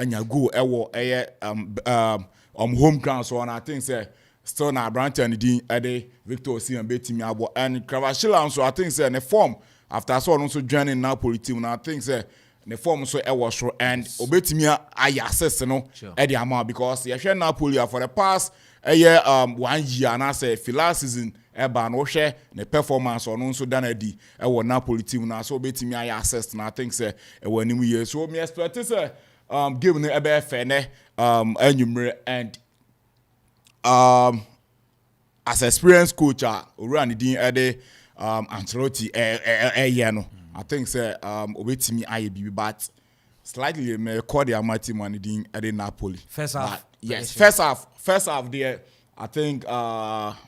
anya go home ground so and I think say still na Branton din Victor Osimhen betimi abo and Kvaratskhelia so I think say the form after so also joining Napoli team and I think say the form so so and obetimi aye access no e dey amount because you share Napoli for the past 1 year and I say last season eba no hwe the performance on also done edi Napoli team na so obetimi aye access na I think say e wanimu year so me expect say game no ebe fair ne enyumre and as experienced coach Orani din Ancelotti no I think say obetimi aye bibi but slightly me call the amati man din Napoli first half yes first half there I think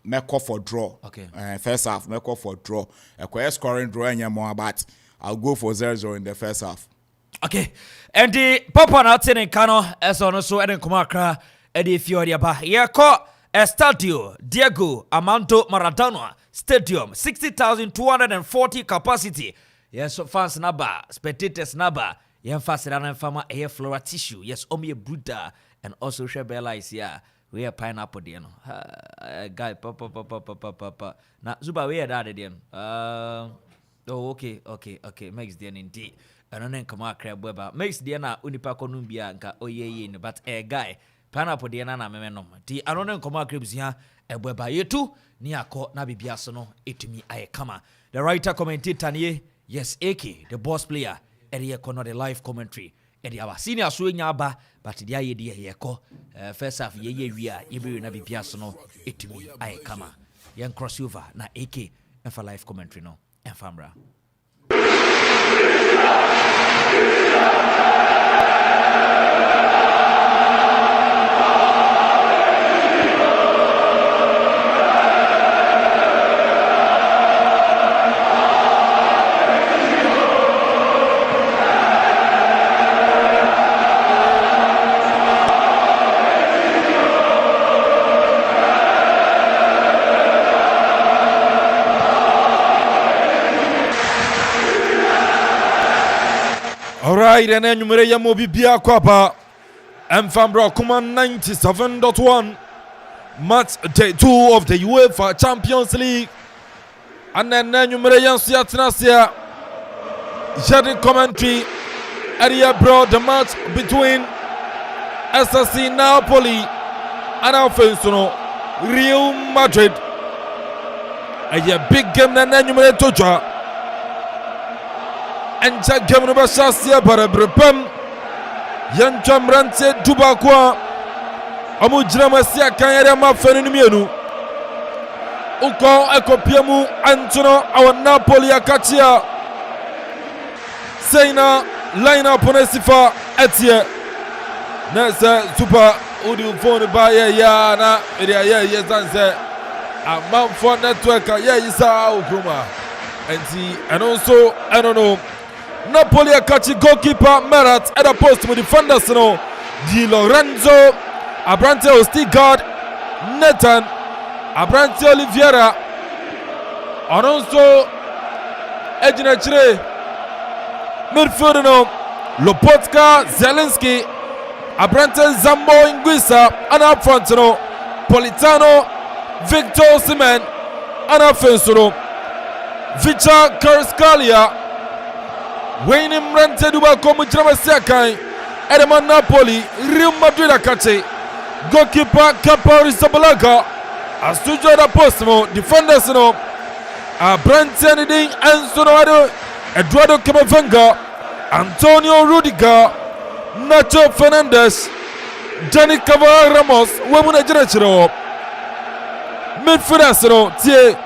me call for draw okay first half me call for draw scoring draw anyamo but I'll go for 0-0 in the first half. Okay, and the Papa Natin in Kano as also Eden Kumakra Eddie Fioriaba Yako Estadio Diego Armando Maradona Stadium 60,240 capacity. Yes, so fans naba spectators naba yen fasidana fama air flora tissue. Yes, omi Buddha and also Shebella is here. We are pineapple there no. Guy papa. Na Zuba we are that then. Oh okay. Makes the indeed. And then come out crab weba makes the na unipa konumbia nka oyeye but a guy pineapple the na memeno ti anon come out crabs here e weba yetu ni akọ na bibia so no etumi aye kama the writer commentator nie yes AK the boss player eri ekono the live commentary eri our senior so nya aba but the aye de ye ko first half ye wi a ye na bibia so no etumi aye kama yen crossover na AK and for live commentary no and famra. Alright, and then you may have Bibia Kwapa and Fambra Kuman 97.1 match day 2 of the UEFA Champions League. And then you may have Siatnasia Jadi commentary area brought the match between SSC Napoli and Amanfo Real Madrid. A big game, and then you may have and check game no basasia Barima Yanchamrante Dubakwa Amujira masia kanyere mafenu mienu uko ekopiemu Antono our Napoli akatia Seina line up on Sifa etie nasa super udi phone ba ya na area ya zanse Amanfo network ya isa ukruma and also I don't know Napoli akachi goalkeeper Merat at the post with defenders no Di Lorenzo Abrante Ostigard Nathan Abrante Oliveira Alonso Ejinachire midfield no Lopotka Zelinski Abrante Zambo Inguisa and up front no Politano Victor Osimhen and offense no Vicha Kvaratskhelia Wayne Mrante Duba komu Jamasia Kai Edeman Napoli Real Madrid akate goalkeeper Kapari Sabalaga Astujo da Postmo defenders no Brandon Ding Ansono Eduardo Camavinga Antonio Rudiger Nacho Fernandez Dani Cavani Ramos Wemuna Jenachiro midfielders no tie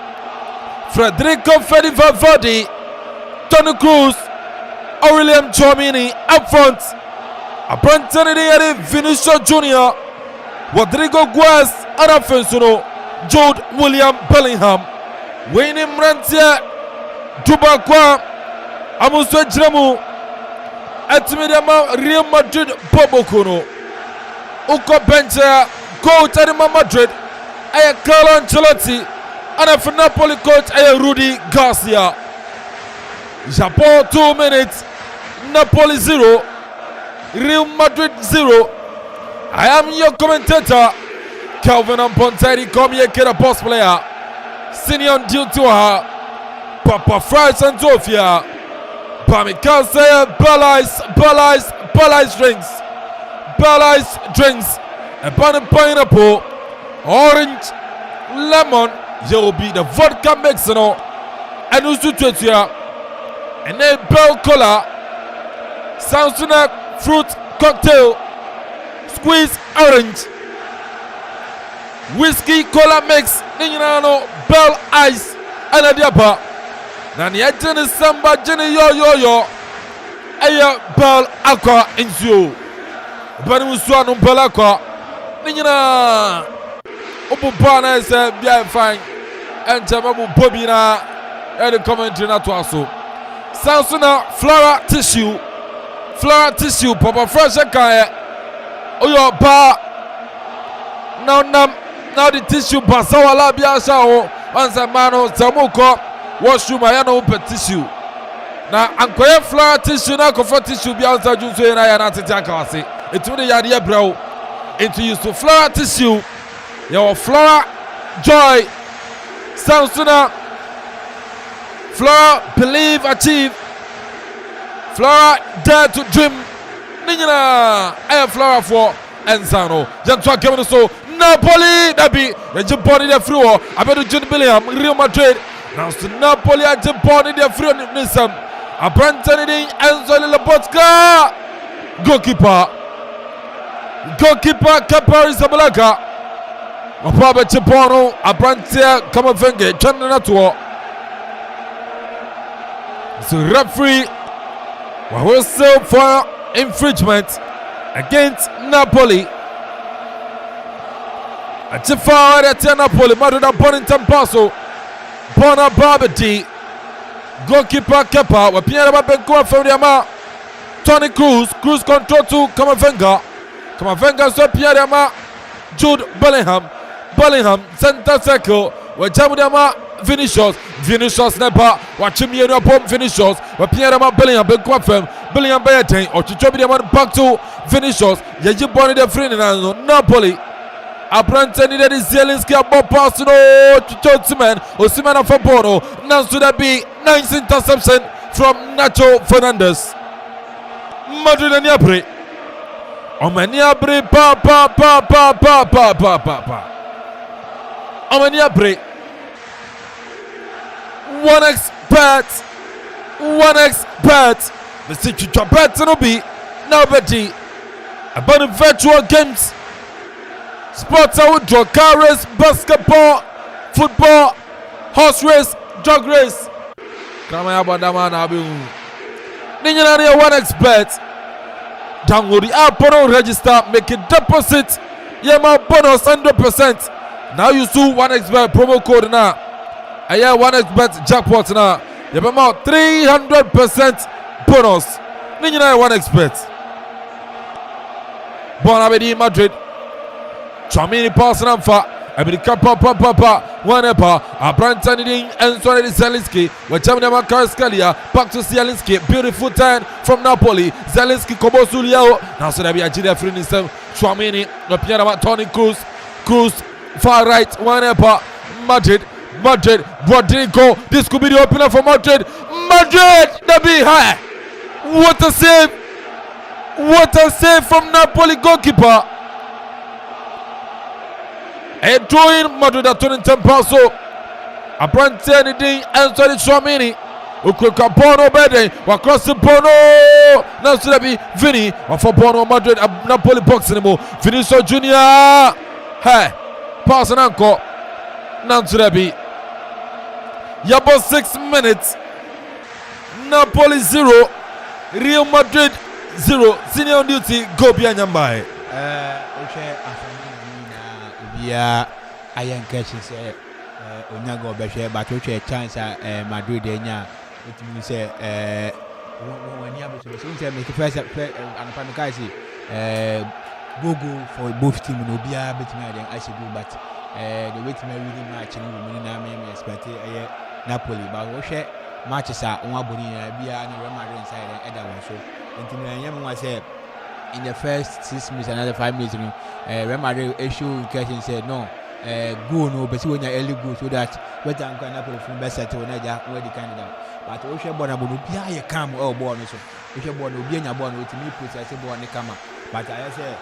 Federico Valverde Toni Kroos Aurelian Twumhene up front. Brandon Vinicius Jr. Rodrigo Guez Arafensuno Jude William Bellingham Wayne Mrantia Dubakwa Amuswe Jremu Etimidama Real Madrid Bobokuno Uko Bencha coach at Madrid Aya Carlo Ancelotti and for Napoli coach Aya Rudy Garcia Japan 2 minutes Napoli 0 Real Madrid 0. I am your commentator, Calvin Amponteri. Come here, kid, a boss player. Senior on duty to her. Papa Fries and Sofia. Pamikase, Bellais drinks. A banana pineapple, orange, lemon. You will be the vodka mix, and also Twetia. And then Bell Cola. Samsung fruit cocktail. Squeeze orange. Whiskey cola mix. Ninano Bell ice. And a diapa. Nani Jenny Samba Jenny yo. Aya Bell aqua in you. Banusuano Bell aqua. Nina Obubana is a fine. And Jamabu Bobina. And the commentary not also. Samsung flora tissue. Papa fresh kaya. Oyo ba. Now the tissue basawala biasa once mano zamuko washroom ayano open tissue. Na ankoye flora tissue na Akuffo tissue biasa junso na ya na tete wase. Etu de yade bro. Into use to flora tissue. Your flora joy. Samsung flora believe achieve. Flora dare to dream. Nina air flora for Enzano. Jantua Kevin so Napoli Dabi. The Japoni the free. I bet to John Billiam Real Madrid. Now to Napoli at Japoni the free Nissan. A Brandon Enzo Labotka. Goalkeeper Kapari Sabalaga. A Papa Japono. A Brantia Kamavenge. Chananatua. So referee. Whistle for infringement against Napoli. A Tifa at Napoli, Madrid Bonington Paso, Bona Barbati, goalkeeper Kepa, with Pierre Benko from the Ama, Tony Cruz control to Kamavenga, so Pierre Ama, Jude Bellingham, center circle, with Jamudama. Vinicius never watch him here upon Vinicius. But Pierre Bellingham Bellingham Bayatane or Chichobi back to Vinicius. Yaji Bonnie the friend in Napoli. A Brandon needed is Zielinski about passing Chichotsiman or Simana Fabono. Now should that be nice interception from Nacho Fernandez. Madrid and Niabre. Omaniabre pa. Omaniabre. One expert. The situation better no be nobody about the virtual games. Sports I would draw car race, basketball, football, horse race, dog race. Come on, one expert. Download the app on register, make a deposit. Yeah, my bonus 100%. Now you see one expert promo code now. I hear one expert jackpot now. You have about 300% bonus. Ninja one expert. Bonabedi Madrid. Twumhene passing on for America Papa. One epa. A Brandon and Sonny Zielinski. With Jamina Karscalia. Back to Zielinski. Beautiful turn from Napoli. Zielinski Kobosuliao. Now so that be a Jida Free system. Twumhene. The Pierre Tony Cruz. Far right. One epa. Madrid. Rodrigo. This could be the opener for Madrid. The be high. What a save from Napoli goalkeeper. And throwing Madrid at 20 Paso. A Brandon and Sorry Twumhene. Ukuka Bono Bede. Across the Bono. Now should be Vini. For Bono Madrid. Napoli box anymore. Vinicius Junior. Hey. Pass and anchor. Now should be. About 6 minutes. Napoli 0. Real Madrid 0. Senior on duty. Go behind Yambai. Yeah, I am catching say Onyago Beshe, but which a chance at Madrid. It means say when you have to make a first and Panakazi Google for both team will be a bit more than I should do, but the way to really match and we expect Napoli, but we share matches at one body be a Real Madrid inside and other one. So, until I am was in the first 6 minutes, another 5 minutes, Real Madrid issue question said no. Go no, but when you early go so that what I'm going to from best at where the candidate. But we should born about be a cam or born so. We should born be a born with me put as a born the camera. But I say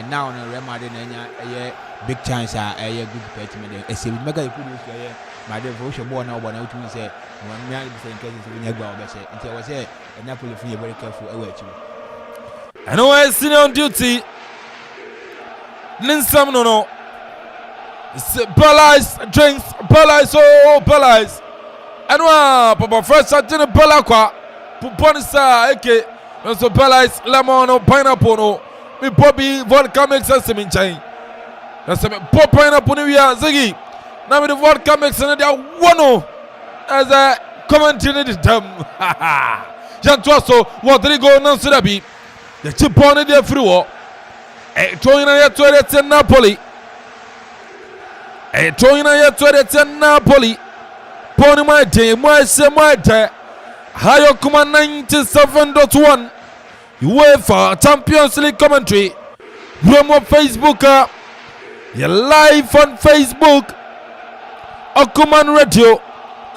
now on Real Madrid a big chance a good petiment. I say we make a good use Madrid for should born now born out to say one man in cases when you go until I was a Napoli for very careful away to. And I see on duty. Ninsam no. Balais drinks, Balais, oh, Balais. And Papa first I didn't Balaqua, Puponisa, Eke, and so Balais, lemon, or pineapple, no, with Bobby, vodka makes us in chain. That's a pop pineapple, Ziggy. Now with the vodka makes another one as a commentary them. Jantuaso, what did he go on Sirabi? The chip on it there through. A toy to Napoli. A toyina to Napoli. Pony my day, my day. Higher Kuma 97.1. UEFA Champions League commentary. From on Facebook. You're live on Facebook. Okuman Radio.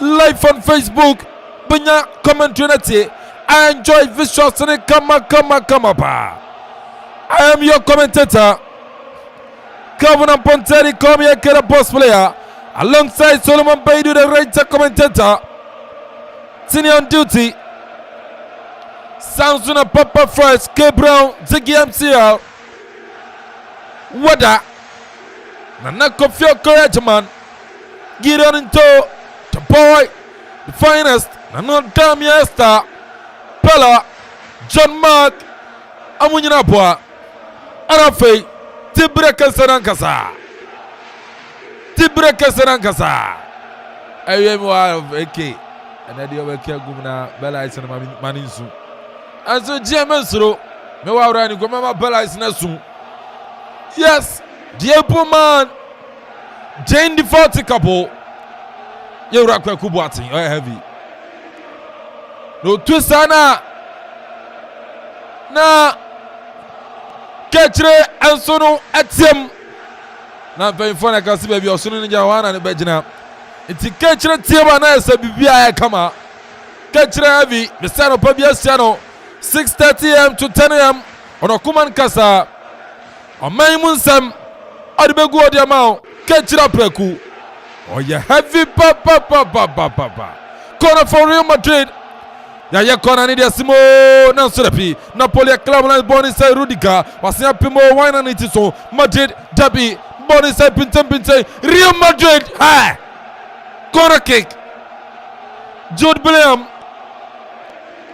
Live on Facebook. Bunya commentary. I enjoy visuals and come up. I am your commentator. Governor Ponteri come here, get a boss player. Alongside Solomon Baidu, the writer commentator. Senior on duty. Sounds on a Papa first. K Brown, Ziggy MCL. Wada. Nana Akropong courage man. Get on into the boy. The finest. Nana Damia Esther. Pella. John Mark. Amunyinabwa. Arafe. Tibreka Sarankasa. I am one of AK. And I do a care gumna Bella is Maninsu. And so Gemensro, no running Gomama Bella is Nasu. Yes, dear poor man, Jane the 40 couple. You rock a kubwati, or heavy. No twisana. Na. Ketchre and Sono at him. Not very fun. I can see baby or soon in Jawana and Bejina. It's a Ketchre Tiana, said Bibia Kama. Ketchre heavy, the son of Pabiasiano, 6:30 a.m. to 10 a.m. on Okuman Kasa. On Maymunsam, Adibego Diamau, Ketchra Preku. Oh, yeah, heavy papa. Corner for Real Madrid. Yaya kona ni dia simo na surapi Napoli club na boni sai Rudiger wasia pimo wine na itiso Madrid derby boni sai pintem Real Madrid ha corner kick Jude Bellingham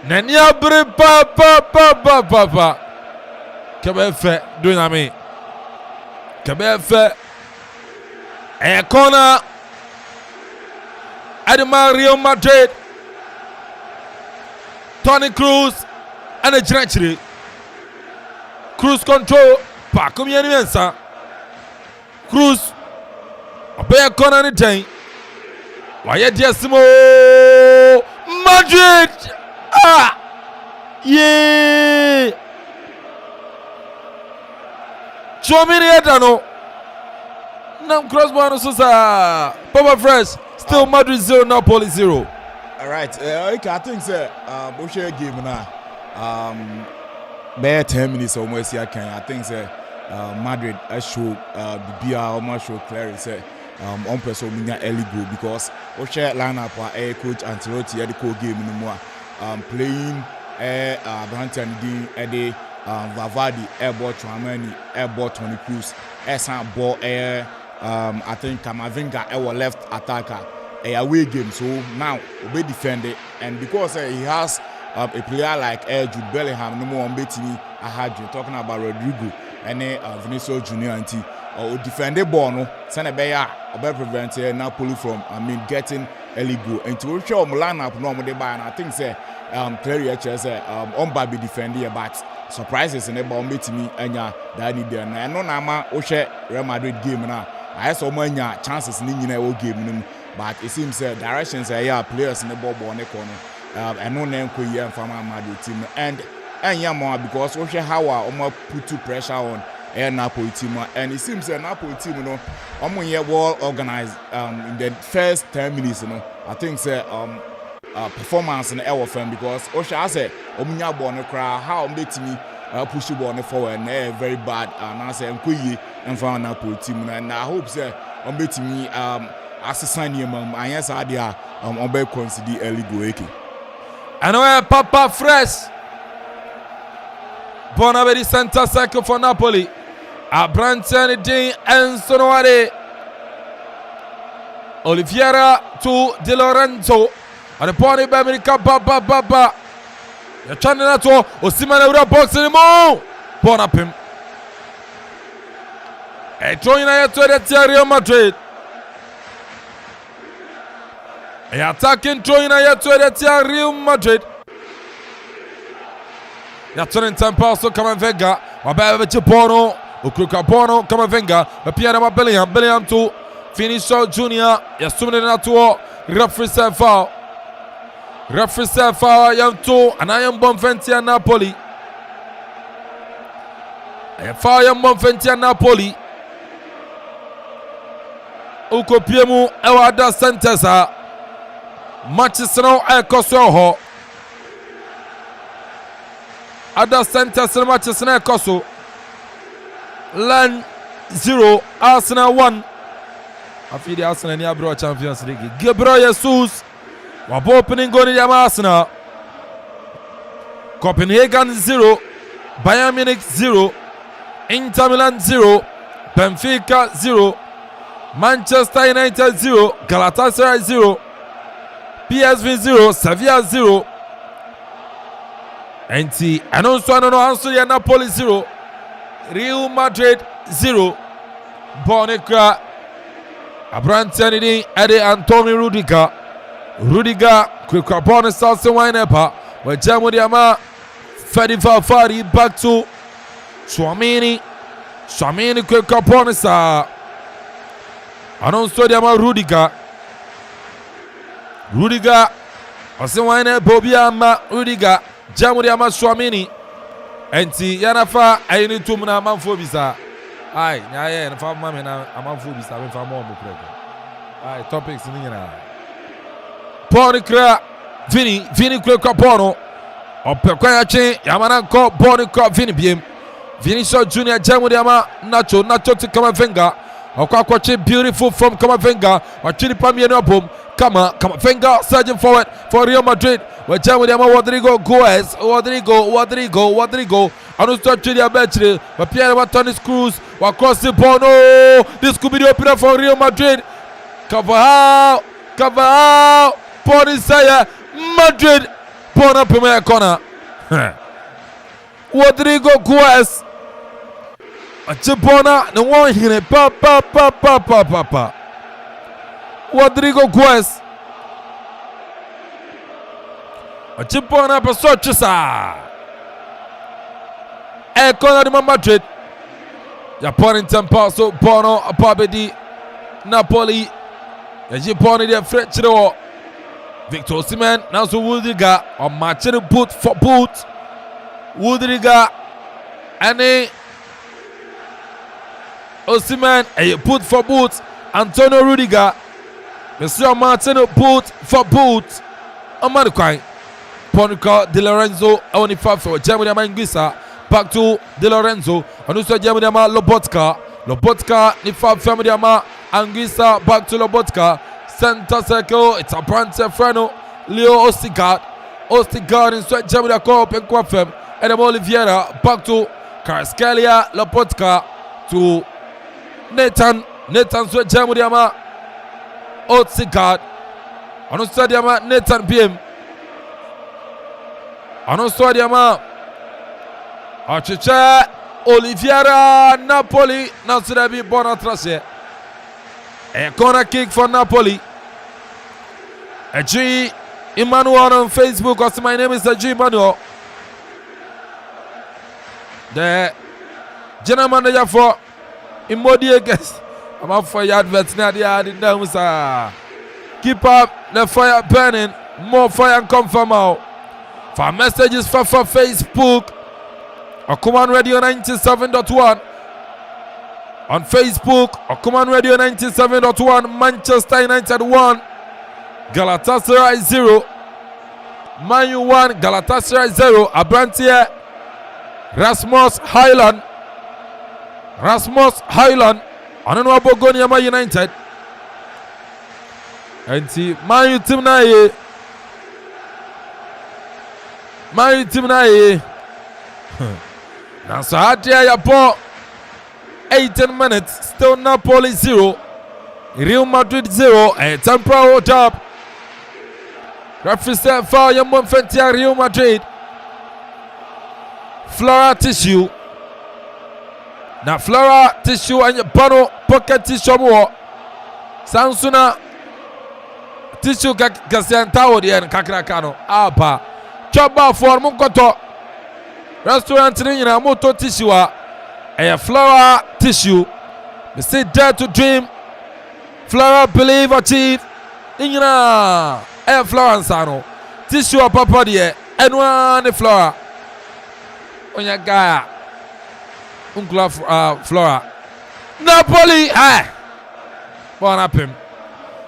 nania bre pa kebe fe do na me kebe fe e corner Adema Real Madrid Tony Cruz and a Jinachiri. Cruz control. Pakum Yanimensa. Cruz. A bear corner any day. Why, Desimo Madrid. Ah, yeah. Show me the Edano. Nam crossbar Susa. Papa Fresh. Still Madrid 0, Napoli 0. All right, okay, I think we share game now. Bare 10 minutes almost here. I think Madrid show BBR almost show clearly say on person we early goal because we share lineup our coach Ancelotti at the core game no more. Playing Branton Dean Eddie Vavadi airball Twumhene airball Tony Cruz ball I think Kamavinga our left attacker. A away game, so now we defend it, and because he has a player like Jude Bellingham, no more on betting. I had you talking about Rodrigo and Vinicius Junior and or defend the ball. No, send a bear or prevent Napoli from getting early goal. And to show lineup normally by, and I think clearly on Baby defending, but surprises in the ball betting and that need there. And no nama Oshe Real Madrid game now. I saw many chances in the game. But it seems directions players in the ball on the corner. And no name could hear from our Madrid team. And more because we share how we put too pressure on Napoli team, and it seems that Napoli team, you know, well organized in the first 10 minutes, you know. I think performance in the air firm because Osha said Omunya born cry how me push the ball forward and very bad and I say Nkuyi and found Napoli team and I hope say me as a sign him and yes idea be consider early goeki. And where Papa Fresh Bonaveri center circle for Napoli. Abrantiani Dean and Sonoware Oliveira to Di Lorenzo. And the pony by America, Baba. You're trying to Osimhen Eura box anymore. Bonapim. A throwing at the Real Madrid. A attacking throwing at the Real Madrid. You're turning tempo also Camavinga. Wababa Bono. Ukruka Bono, Camavinga. Pierre Bellingham to Vinicius Junior. You're swimming in to referee foul. Referee foul, young two, and I am Bonfentia Napoli. I foul young Bonfentia Napoli. Uko Piemu, Ewada Santesa. Matches now, Ekoso. Ada Santesa matches now, Ekoso. Lan 0, Arsenal 1. I feel the Arsenal and Yabro Champions League. Gabriel Jesus. Wabo opening goal in Arsenal. Copenhagen 0, Bayern Munich 0, Inter Milan 0, Benfica 0, Manchester United 0, Galatasaray 0, PSV 0, Sevilla 0, and also Anso Napoli 0, Real Madrid 0, Bonica, Abrantiani Eddie Antonio Rudiger, quick bonus South Winepa, where Jamudiama Fadi back to Twumhene, quick bonus. Anonso Diama Rudiger, Osewine Bobiama, Rudiger, Jamudiama Twumhene, and Yanafa, I need to Amanfo visa. Aye, and for Mamma Amanfo visa, if I'm more. Aye, topics in the Bonica, Vini Kweka Bono, or Pekwayache, Yamanako, Bonica, Vini Biem, Vinicius Junior, Jamudiama, Nacho to Camavinga, or Kwakwache, beautiful from Camavinga, or Chilipamiano Boom, Camavinga, surging forward for Real Madrid, where Jamudiama, Rodrigo, and also Chilia Betri, but Pierre Matonis Cruz, while crossing Bono, this could be the opener for Real Madrid, cover out. Ponisaya Madrid Bona Premier corner. Rodrigo Guez Chipona the one here pa Rodrigo Guez Chipona Pasochisa a corner de Madrid. Japan tempo so Bono Apabedi Napoli Japan de French Victor Osimhen now so Woodriga on matching boot for boot. Woodriga and Osimhen a boot for boot. Antonio Rudiger, Mr. Martin boot for boot. Amadukai, Ponica Di Lorenzo only 5 for Germany Manguisa. Back to Di Lorenzo and also Germany Lobotka ni 5 family Anguissa back to Lobotka. Center circle, it's a brand Frano, Leo Ostigard in Sweat Germany Akropong-Akuapem, and Oliveira back to Karaskelia Lobotka to Nathan Sweat Germany Ostigard, and also Nathan BM, and also Achicha Oliveira Napoli, now to be Bonatrace. A corner kick for Napoli. G Emmanuel on Facebook. Also, my name is G Emmanuel. The general manager for Immodiate guest. I'm up for your adverts now. Keep up the fire burning. More fire and come from out. For messages for Facebook. Okuman Radio 97.1. On Facebook, Okuman Radio 97.1. Manchester United 1. Galatasaray 0. Man U 1. Galatasaray 0. Abrantier. Rasmus Highland. Anano Abogoni Ama United. Enti Man U team na ye. Now so Adia Yapo 18 minutes. Still Napoli 0. Real Madrid 0. A temporary hold up. Referee said foul Yamon Fentia Real Madrid. Flora tissue. Now Flora tissue and your pano pocket tissue more. Sansuna tissue Gasiantao the end Kakrakano. Apa. Chaba for Munkoto. Restaurant in a moto tissue. A Flora tissue. We say dare to dream. Flora believe achieve. Ingina. A Flora Sano. Tissue papa die. And one Flora. Onya Gaia. Uncla Flora. Napoli. What happened?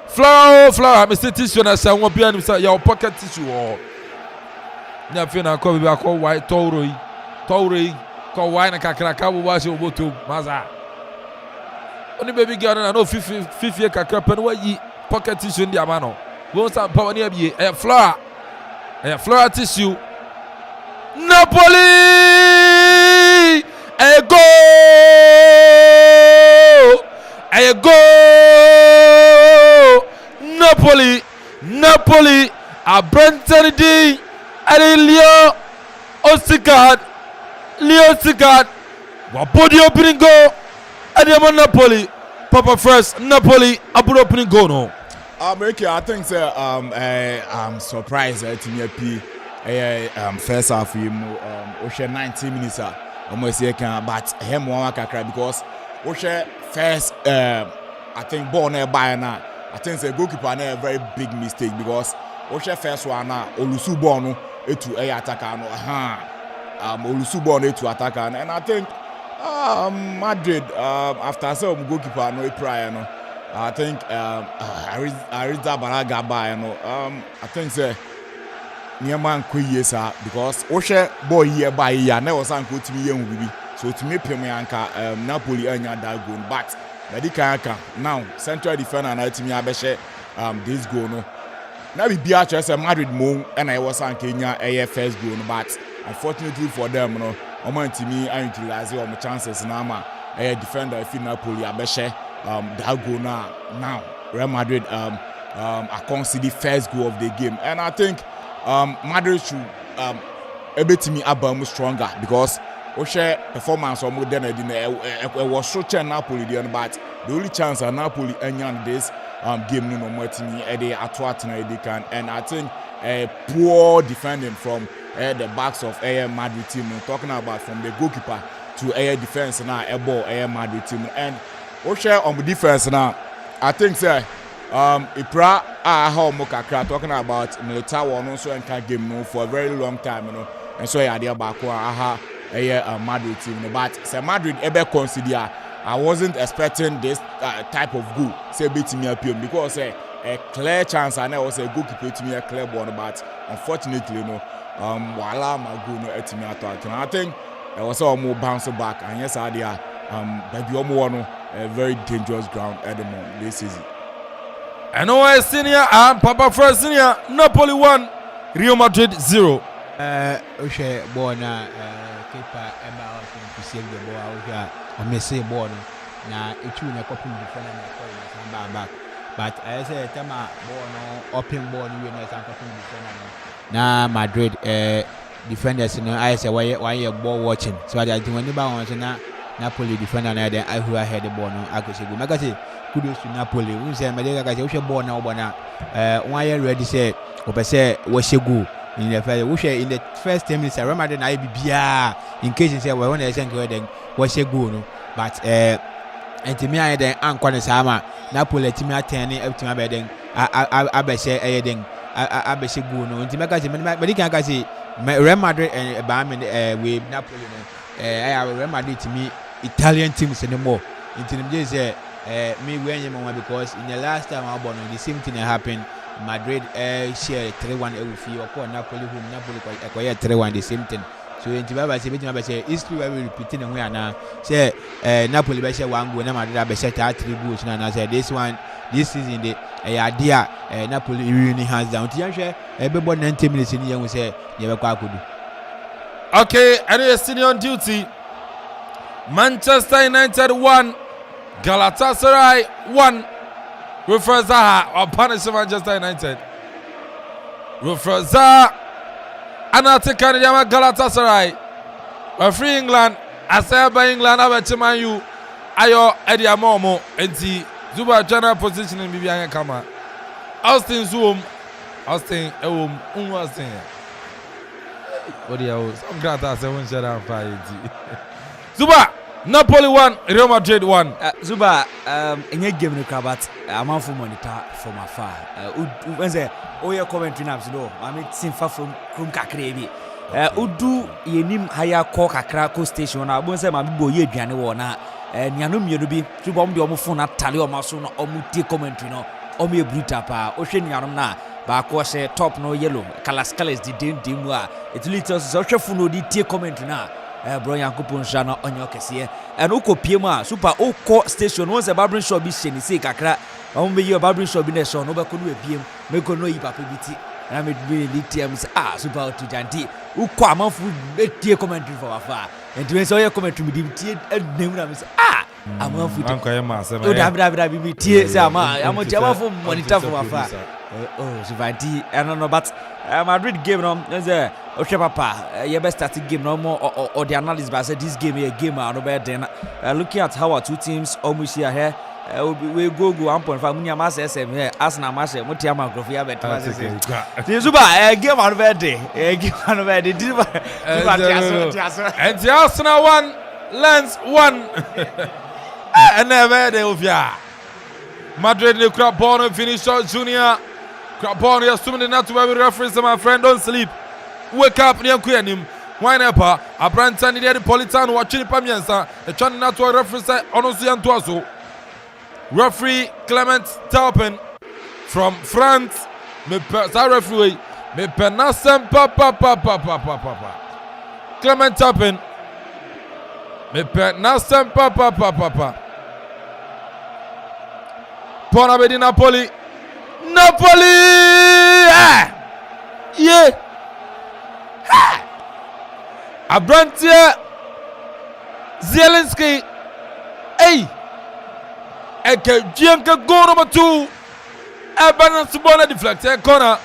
Flora, Mr. Tissue, I said, won't be any your pocket tissue. Or Nafina call me back all white Tori, call wine and Kakraka, was your to Maza. Only baby girl, and I know 50 Kakrapen, where ye pocket tissue in the Amano. Won't some power near me. A Flora tissue. Napoli! A goal! Napoli! A Brenton D. And Leo Sigard. Wapodi opening goal. And Napoli. Papa first. Napoli. Abu opening goal no. Okay, I think I'm surprised to me first half him 90 minutes almost but him one kakra because first I think ball na buy na I think the goalkeeper na a very big mistake because first one na olusu ball no etu attacker no olusu ball no etu attacker and I think Madrid after some goalkeeper no prior no I think Ariza Balaga buy no I think say Niaman Kuyesa because Osha boy here by year never sank to me young baby. So to me Pemianka Napoli anya that goal. But Medicaka now central defender and ultimate Abeshe this goal no. Now we be at Madrid moon and I was on Kenya first goal but unfortunately for them no Oman to me I utilize my chances now a defender if Napoli Abeshe that goal now Real Madrid I concede the first goal of the game and I think Madrid should able me abam stronger because Oshe performance or more than was so Napoli but the only chance at Napoli and this game no more to me they can and I think poor defending from the backs of Madrid team talking about from the goalkeeper to defense now a ball Madrid team and Oshe on the defense now I think say Ipra how Mokakra talking about Militao no so and can game no for a very long time and so I idea back Madrid team but say Madrid ever consider I wasn't expecting this type of goal say beat me up because a clear chance and I was a goalkeeper to me a clear ball but unfortunately wala my goal no at me at and I think there was all more bounce back and yes idea baby a very dangerous ground at the moment this season. And OS senior and Papa first senior Napoli 1 Real Madrid 0. Oshe ball na keeper Emma to save the ball or may say ball na it will not copy defender na back but I say tema ball no open ball you know some copy defender na Madrid defenders no I say why ball watching so I think when you bounce na Napoli defender na then I who ahead the ball no I go say go make say kudos to Napoli. We say Madrid guys we ball now but now 1 year ready say opese we shegu in the first we in the first 10 minutes Real Madrid na bia in case you say we want to send go then we shegu no but entimi aye then ankwa ne sama Napoli timi atene timi be then abese then abese go no ntimi ka say Madrid can say Real Madrid ba me we Napoli no I Real Madrid to me Italian teams anymore. Into them days, me when because in the last time I born the same thing happened. Madrid share 3-1 with you. Or Napoli whom Napoli acquired 3-1 the same thing. So in Tibaba say history will repeat in a now. Say Napoli by say 1 goal, Madrid by say 3 goals. And I said this season the idea Napoli really hands down. Tiansha everybody 90 minutes in the we say never quite could do. Okay, and you're still on duty. Manchester United 1, Galatasaray 1. Wilfred Zaha or punish Manchester United. Wilfred Zaha anate Canadian Galatasaray. Free England, I say by England, I bet Man U. Ayo Eddie Amomo enti Zuba general position in Bibian Kama. Austin Zoom, Austin Austin. What do you some grata say one share and fire. Zuba Napoli 1, Real Madrid 1. Zuba, in a game in Krabat, Amanfo monitor from afar. When say, oh, your commentary names, no, I mean, Sinfa from Kakrebi. Udu yenim higher cock a crack station. I won't say my boy, ye Gianni Warner, and Yanum Yodubi, to bomb the Omofona, Tally or Mason, or Muti commentary, no, or me a brutapa, Ocean Yanumna, Bakwas, top no yellow, Kalascalis, the Dimwa, it leads us such a full tea commentary now. Brian Akuffo on your case here. And Oko Pima, super Oko station, once a barbering shop be seen, say Kakra, on be your barbering shop in a show, no could be PM, make no ipapiti. And I made really TMs, super to Janti, Uko Amanfo, tear commentary for afar. And to answer your commentary with him, and name them, Amanfo, Uncle be tears, I'm a Java for monitor for afar. Oh, Zivanti, I don't know, but Madrid game on there. Okay, Papa, you best start the game no more or the analysis, but I said this game is a game out of bed. Then looking at how our two teams almost here, we go 1.5 million mass SM here, Arsenal mass, Mutiama Grofia, but Zuba, game out of bed, game out of bed. And the Arsenal 1, Lens 1, and never they of ya. Madrid, the Akropong Vinicius Junior. Akropong, you're assuming not to have reference, my friend, don't sleep. Wake up, Nyankuyanim. Why never? A brand Sandy Politano watching Pamiansa, a channel not to a reference on Osiantuazo. Referee Clement Taupin from France. Me referee. Me penasem papa. Clement Taupin. Me penasem papa. Ponabedi Napoli. Yeah. Abrantia Zielinski. Hey. Eke Gianca goal number 2. Abanan Subona deflect corner.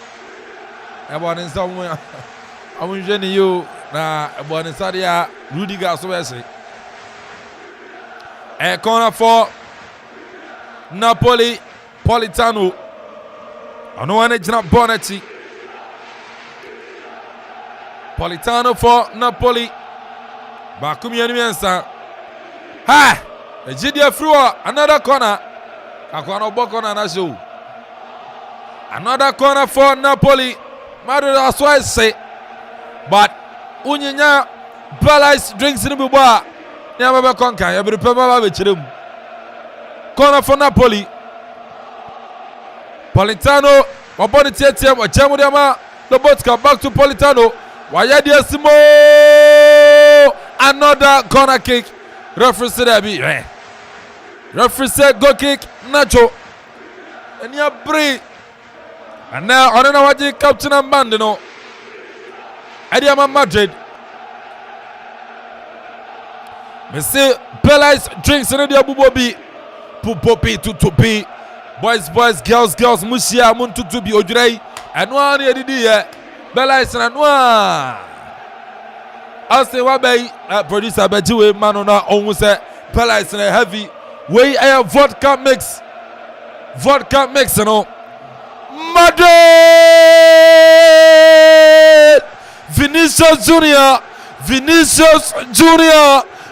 About in somewhere. I won't join you na about in Sadia Rudiger so a corner for Napoli Politano. I know one is not Bonetti. Politano for Napoli. Bakumi Animiansa. Ha! Ejidia Frua, another corner. Akwano Bokona na show. Another corner for Napoli. Madrid that's why I say. But Unyanya Balais drinks in the bar. Never conquer. You be remember with him. Corner for Napoli. Politano. Waboni TTM. Wachemudiama. The boat back to Politano. Wayadia Simo. Another corner kick. Referee said that be. Referee said go kick. Nacho. And you breathe. And now I don't know what you captain and bandino. Adiama Madrid. Monsieur Belais drinks in the Abubobi. Pupopi to boys, girls, Musia, Muntu to be Odrey. And one year did here. Belais and one. I'll say what by producer Bejiwe Manona almost said Belais and a heavy way a vodka mix. Vodka mix, you know. Madrid! Vinicius Junior.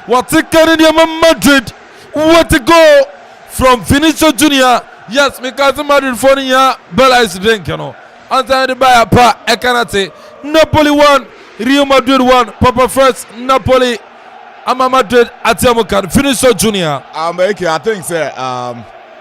What a Canadian Madrid. What a goal from Vinicius Junior. Yes, because Madrid for the Bella is drink, you know. Answer the buy a pa, Ekanate. Napoli 1, Real Madrid 1. Papa first, Napoli Ama Madrid Atiamukan Vinicius Junior. Okay, I think say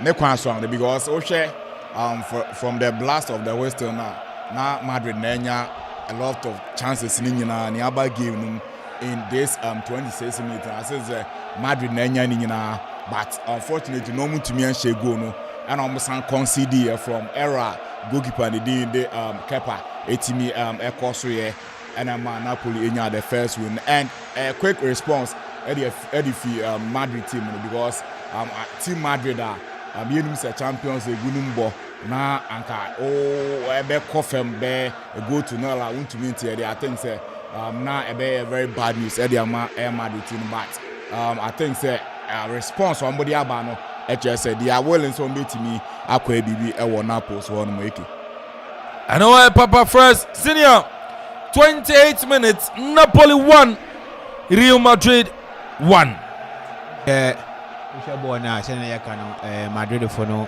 ne kwan strong because from the blast of the west till now Madrid nenya a lot of chances in the other game in this 26 minutes. I say Madrid nenya ni nyina, but unfortunately no mu tumi an share goal no and almost concede from error goalkeeper the Kepa etimi ekoso ye and Napoli enya the first win and a quick response Eddie Madrid team because team Madrid are say champions Gunumbo na anka ebe kofem be go to Nola want to meet here. I think say now ebe very bad news Eddie Madrid team, but I think say response somebody abano just said they are willing to meet me akwa bibi e won Napoli so on make. I know Papa first senior 28 minutes Napoli 1 Real Madrid 1. Ball now, saying I can Madrid for no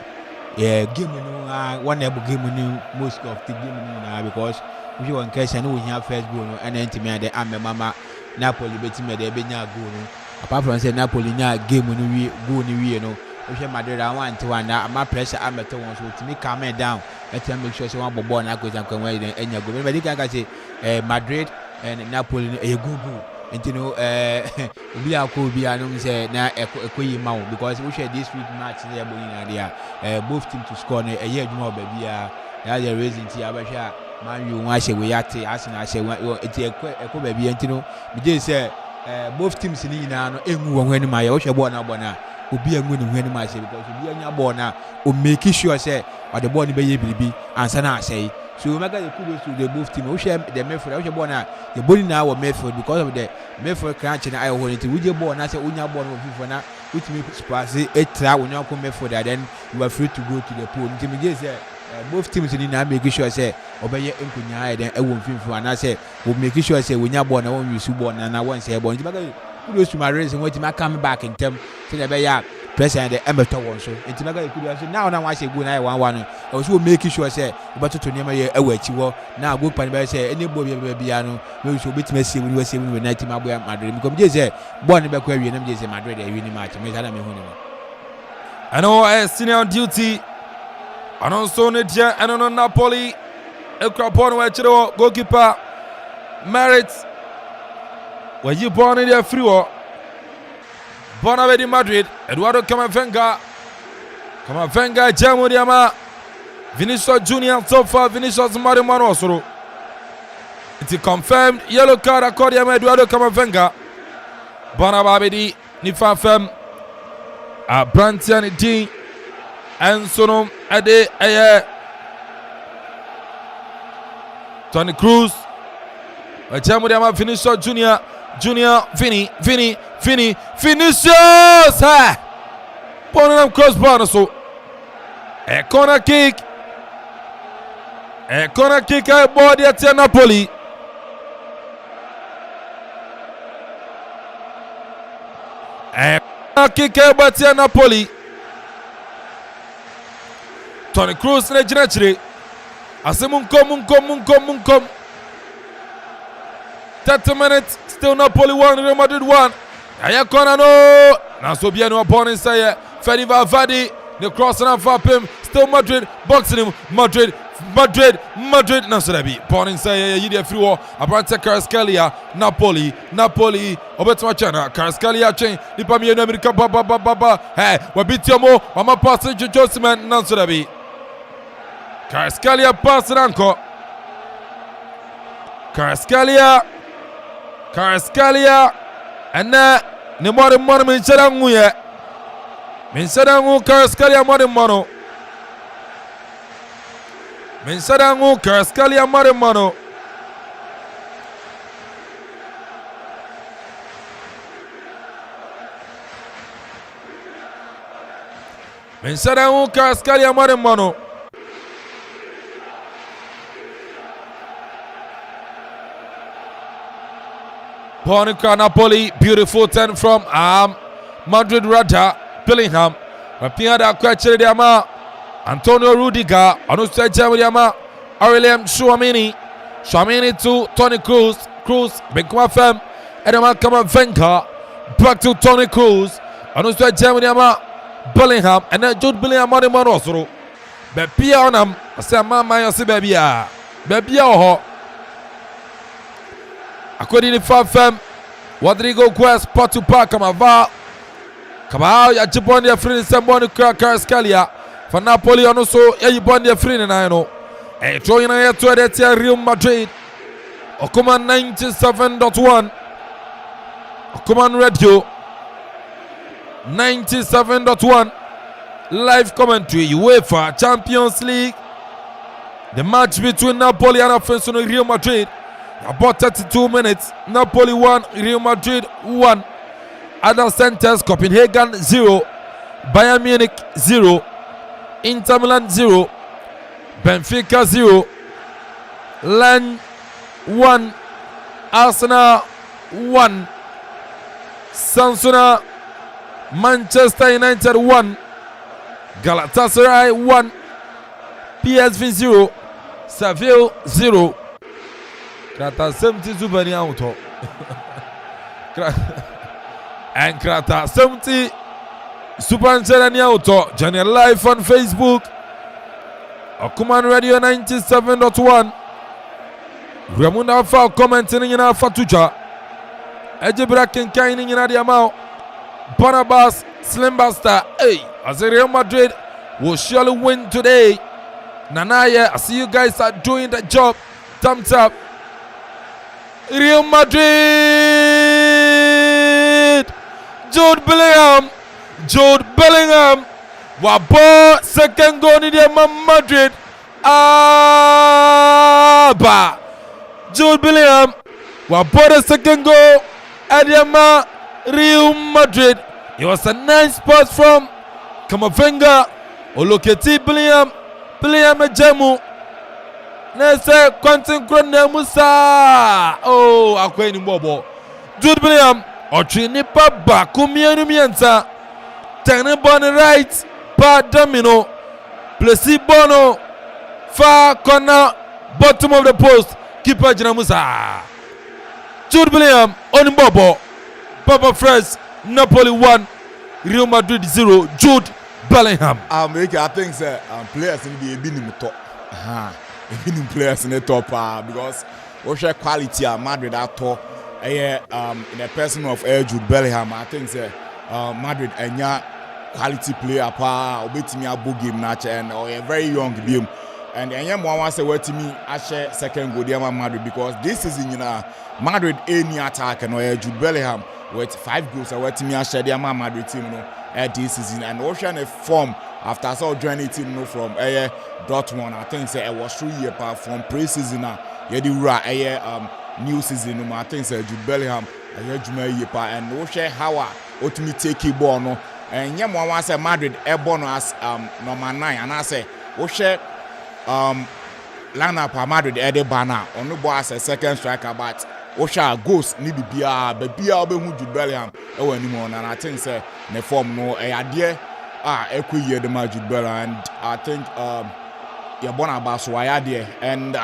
game one game most of the game now because we want case and we have first goal and then to me the Mama Napoli betting me the Benya goal. Apart from say Napoli nya game we go ni we no. We Madrid I want to one my pressure I'm at once to me calm down and make sure one ball na go and come away and you go. But you can say Madrid and Napoli a good. And you know, we are cool. We are not say na ekoyi mau because we share this week match there. Both teams to score a year more baby. That's the reason. Abasha man you want say we are te Arsenal say it's a baby. And you know, we just say both teams in na emu when my we share ball na bona. Obi emu when my say because obi anya ball na o make sure say or the ball ni be baby answer na say. So we make the kudos to the both team. We share the midfield. We share ball now. The ball now our midfield because of the midfield crunch and I hold it. We just ball now. Say we now ball with FIFA now. We team pass it try. We now come midfield. Then you are free to go to the pool. Team just say both teams in now make sure say obey enkunya. Then I won't FIFA and I say we make sure say we now ball now. We use ball now. One say ball. Kudos to my race and wait. I come back in term. Say that yeah. President the Emerton one so it could now I say go now 1-1 I was making sure say about to name a wechiwo now go pan say anybody biano we should beat Messi when we say we 90 Madrid because they say born be query them say Madrid they win match me tell me who I know senior on duty and also Nidia and on Napoli Akropong-Akuapem goalkeeper Merit were you born in there free Bonavedi Madrid, Eduardo Camavinga, Jamuriama, Vinicius Junior so far, Vinicius Marimano Osoro. It's confirmed yellow card according to Eduardo Camavinga. Bonavedi Nifafem, Brantian D, and Sonom Ade Aye, Tony Cruz, Jamuriama, Vinicius Junior, Vinicius! Putting them crossbar so a corner kick I body at Napoli. A corner kick I body at Napoli. Tony Cruz in the generation. Munkom. 30 minutes, still Napoli 1, Real Madrid 1. Ayakona no. Now so bien no opponent say Fediva Vadi, the cross and Akropong, still Madrid, boxing him, Madrid. Now so that be. Opponent say you free war. Abrante Kvaratskhelia, Napoli, Obetmachana, Kvaratskhelia chain, Lipami America, Baba. Hey, Wabitiamo, Mama pass to Josman, now so that be. Kvaratskhelia pass it anko. Kvaratskhelia and ne more min sadangu ye min sadangu Kvaratskhelia mono min sadangu Kvaratskhelia mono min sadangu Kvaratskhelia mono Bonica Napoli, beautiful 10 from Madrid Radha, Bellingham. Rapiada Kwachele Diama, Antonio Rudiger, Anusta Jamuriama, Aurelien Chouameni to Tony Cruz, Akropong-Akuapem, Edema Camavinga, back to Tony Cruz. And also Germany Bellingham and then Jude Bellingham on the Manosro. Baby on him. I say, Mamma, I say, baby, oh, according to Fafem, Rodrigo Quest, Patu Park, Kamava, Kamau, Yajibon, your friend, someone who Carascalia for Napoli, and also Yajibon, your friend, and I know. And throwing a to the Real Madrid. Okuma 97.1. Okuma Radio 97.1. Live commentary, UEFA Champions League. The match between Napoli and Amanfo Real Madrid. About 32 minutes. Napoli 1, Real Madrid 1. Other centers: Copenhagen 0, Bayern Munich 0, Inter Milan 0, Benfica 0, Lens 1, Arsenal 1, Samsung, Manchester United 1, Galatasaray 1, PSV 0, Seville 0. Krata 70 Zubani auto. And Krata 70 Supancherani auto. Journey live on Facebook. Okuman Radio 97.1. Ramunda Fa commenting in our Fatuja. Ejibra Kinkain in Adiamao. Barnabas Slimbuster. Hey, as Real Madrid will surely win today. Nanaya, I see you guys are doing the job. Thumbs up. Real Madrid. Jude Bellingham. Wabo second goal in the Madrid. Ba. Jude Bellingham. Wabo the second goal at the Real Madrid. It was a nice pass from Kamavinga. Oloketi Bellingham Ejemu. Nese Quentin Krone Musa. Oh, Akweni Bobo. Jude Bellingham. Ochini Papa Kumienu Mienta. Turning on the right. Pa Domino. Plesi Bono. Far corner. Bottom of the post. Keeper Jina Musa. Jude Bellingham on Bobo. Papa Fresh. Napoli 1. Real Madrid 0. Jude Bellingham. I think players in the beginning top. Players in the top because we share quality at Madrid at top. In the person of Jude Bellingham, I think Madrid enya quality player pa obetimi abo game na and a very young game. And enya mo wan say what me I share second goal there Madrid because this season Madrid any attack and Jude Bellingham with 5 goals what me I share there Madrid team this season and ocean a form after I saw joining team from Dortmund. I think it was 3 years from pre-season new season. I think Jude Bellingham and ocean how ultimately take it ball no and one say Madrid born as number 9 and I say ocean lineup Madrid the banner on the ball as a second striker but Osha goes need to be Jude Bellingham anymore and I think the form no idea every year the Jude Bellingham and I think you're born about so I there and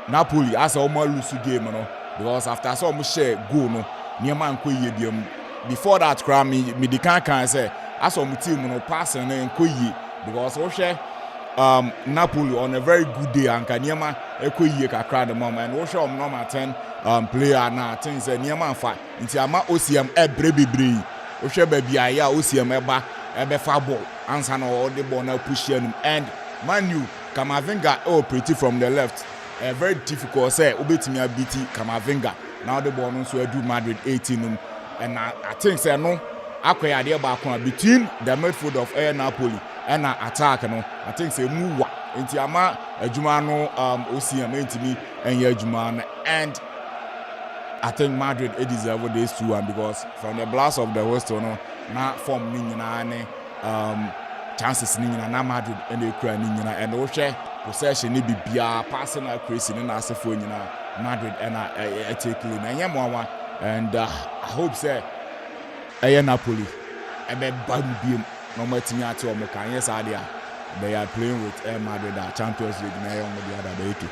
Napoli as a almost lose game because after so much share goal no near man before that crowd me the can say as a team passing and because Osha Napoli on a very good day and Kanyama Ekoye kakra the moment and Osha number 10 player now things Niama fa into ama OCM ebrebebre Osha baby aya OCM ebe fa ball answer no the ball now push him and Manu Kamavinga pretty from the left very difficult say obetimi abiti Kamavinga now the ball no so do Madrid 18 and I think say no akoya there back between the midfield of Napoli and attack no I think say move into ama adwuma no OCM entimi enye adwuma no and I think Madrid deserve this too and because from the blast of the west no na form ni nyina ne chances ni nyina na Madrid and the kura ni nyina and o hwe possession ni bibia passing accuracy ni na asefo nyina Madrid and take clean and yamwa and I hope say Napoli ebe bad biem no matimi ati o mo kan yes adia they are playing with Madrid at Champions League na yon the other day too.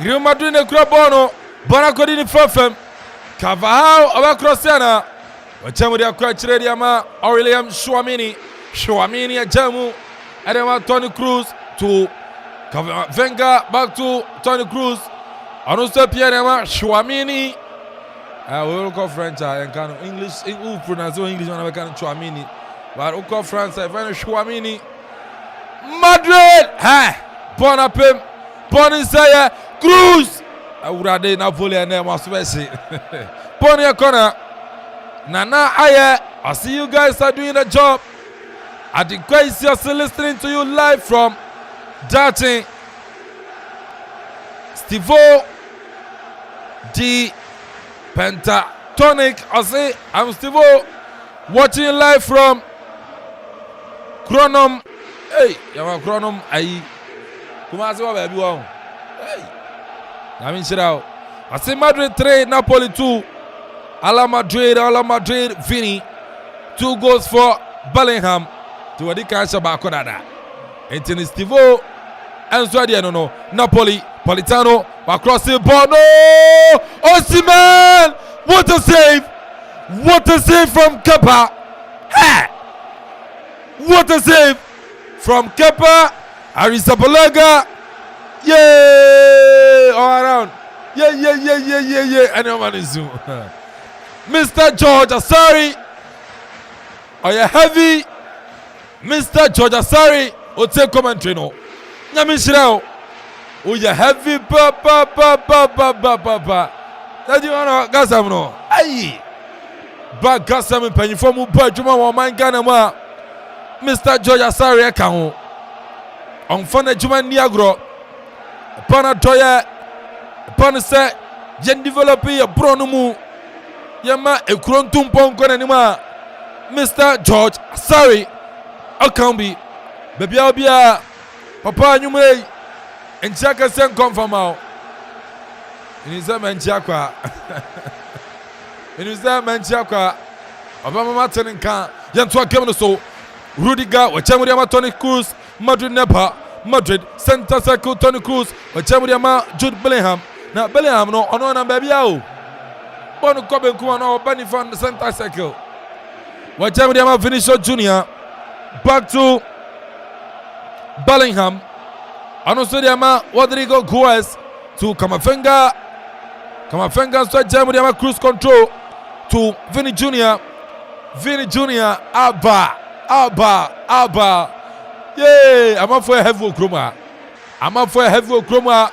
Real Madrid ne kura bono Barakodi ni Fafem Cavao aba crossiana Wachemu dia kwa chiredi ama Aurelian Chouameni ajamu. Adema Toni Kroos to Venga back to Toni Kroos. Anusta Pierre ama Chouameni. We will call French and kind of English. Who pronounce English when I can Chouameni. But we call France I find Chouameni. Madrid. Ha. Bonapim. Bonisaya. Kroos. Urade Napoli and them was Messi. Bonia corner. Nana Aye. I see you guys are doing the job. I think guys are still listening to you live from Darting. Stivo the Pentatonic. I say I'm Stivo watching live from Chronom. Hey, yama Chronom ayi. Kuma se wa baby wa. Hey. Na min shira. I say Madrid 3, Napoli 2. Ala Madrid, Vini. 2 goals for Bellingham. To wadi kansha ba ko dada. Entini Stivo Enzo no Napoli Politano across the ball. No! Osimhen! What a save! What a save from Kepa! Ha! What a save from Kepa! Arrizabalaga! Yay! All around. Yeah. Anyone is zoom. Mr. George Asari. Are you heavy? Mr. George Asari. O take commentary no. Nyamishirao. Oh, you heavy pa. That you wanna gasam no. Aye. Back gasam in penny for mu pa juma wa man Ghana ma. Mr. George Asari eka ho. On fana juma niagro. Pana toya. Pana se yen develop ya bronu mu. Yama e krontum ponko na nima. Mr. George Asari. Akambi. Baby Abia. Papa nyume. Enchaka sen confirm out. Inizama enchakwa. Obama Martin nka. Yantwa kemno so. Rudiger wachamuri ama Toni Kroos. Madrid Nepa. Madrid center circle Toni Kroos. Wachamuri ama Jude Bellingham. Na Bellingham no ono na baby ao. Bonu kobe nkuwa no bani fan center circle. Wachamuri ama Vinicius Junior. Back to Bellingham. Anosodiama Rodrigo Goes to Kamavinga so Jamuriama cruise control to Vini Junior. Abba. Yay! Amanfo heavy Okroma.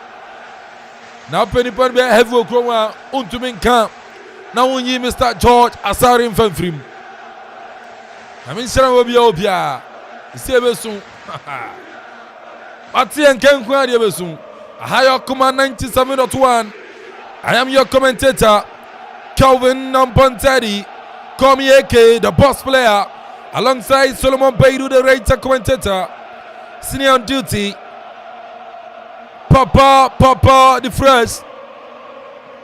Now penny be heavy Okroma. Untuminka. Now unyi Mr. George Asari Mfemfrim. I mean, Sarah will be obia. Save soon. Mati and Ken Quadia soon. A higher command 97.1. I am your commentator, Calvin Nampantadi. Call me AK, the boss player, alongside Solomon Baidu, the rater commentator. Senior on duty. Papa, the fresh.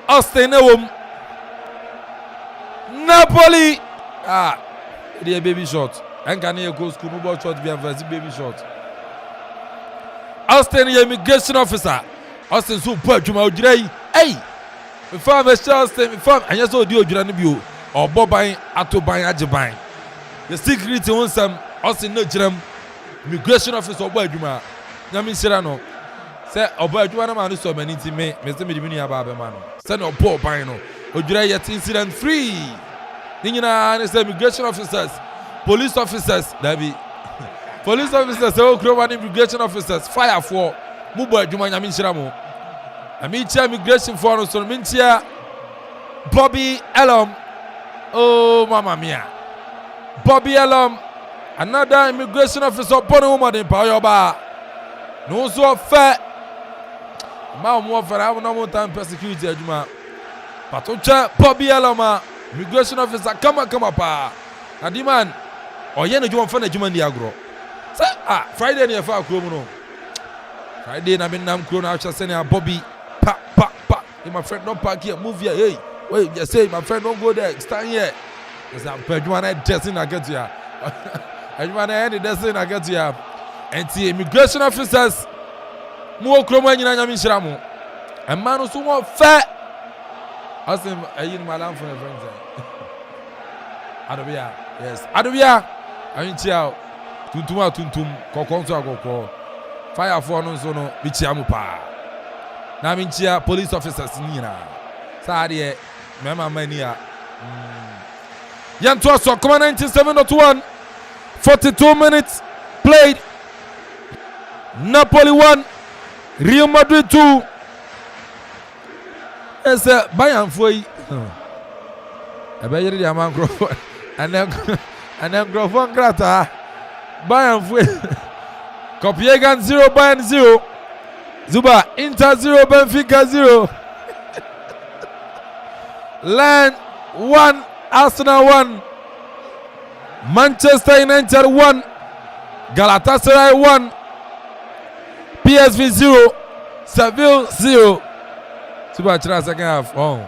Austin Napoli. The baby shot. And can you go school mobile shot via baby shot? Austin, the immigration officer. Austin, so poor Juma Ojirei. Hey! Before Mr. Austin, before I just saw the Ojiranibu or Bobain, Atobain, Ajabain. The secret to some Austin no Jam immigration officer or boy Juma. Yamin Serrano. Say, Oboy Juma man is so many to me, Mr. Midinia Babamano. Send a poor Bino. Ojirei yet incident free. Nina and immigration officers, police officers, David. Police officers, immigration officers, fire for Mubo Jumanya Minchiramo. Amicia immigration for us, Mintia Bobby Elom. Oh, Mamma Mia. Bobby Elom, another immigration officer, Bono woman in Payoba. No, so fair. Mount Warfare, I will no more time persecuted Juma. Patocha Bobby Eloma. Immigration officer, come up, pa. And the man, or yen you want to Juman Diagro. Say, Friday near Far Cromo. Friday, I mean, I'm grown out, sending a Bobby. Pa. Hey, my friend, don't park here, move here. Hey, wait, just say, my friend, don't go there, stand here. Because I'm Pedro dressing, I get here. Everyone had the dressing, I get here. And the immigration officers, more Cromo and Yamishramu. A man who's more fat. I said, I in my lamp for a friend. Adobia, yes. Adobia. Ayintia. Tuntum kokonso akoko. Fire for no so no bichiamu pa. Na minchia police officers nyina. Saade mema mania. Yanto so come 97.1. 42 minutes played. Napoli 1, Real Madrid 2. It's a Amanfo. Ebe yiri di Amanfo. And Grofon Grata. Amanfo. Copenhagen 0, Bayern 0. Zuba Inter 0, Benfica 0. Lyon 1, Arsenal 1. Manchester United 1. Galatasaray 1. PSV 0. Seville 0. Super Chira second half. Oh,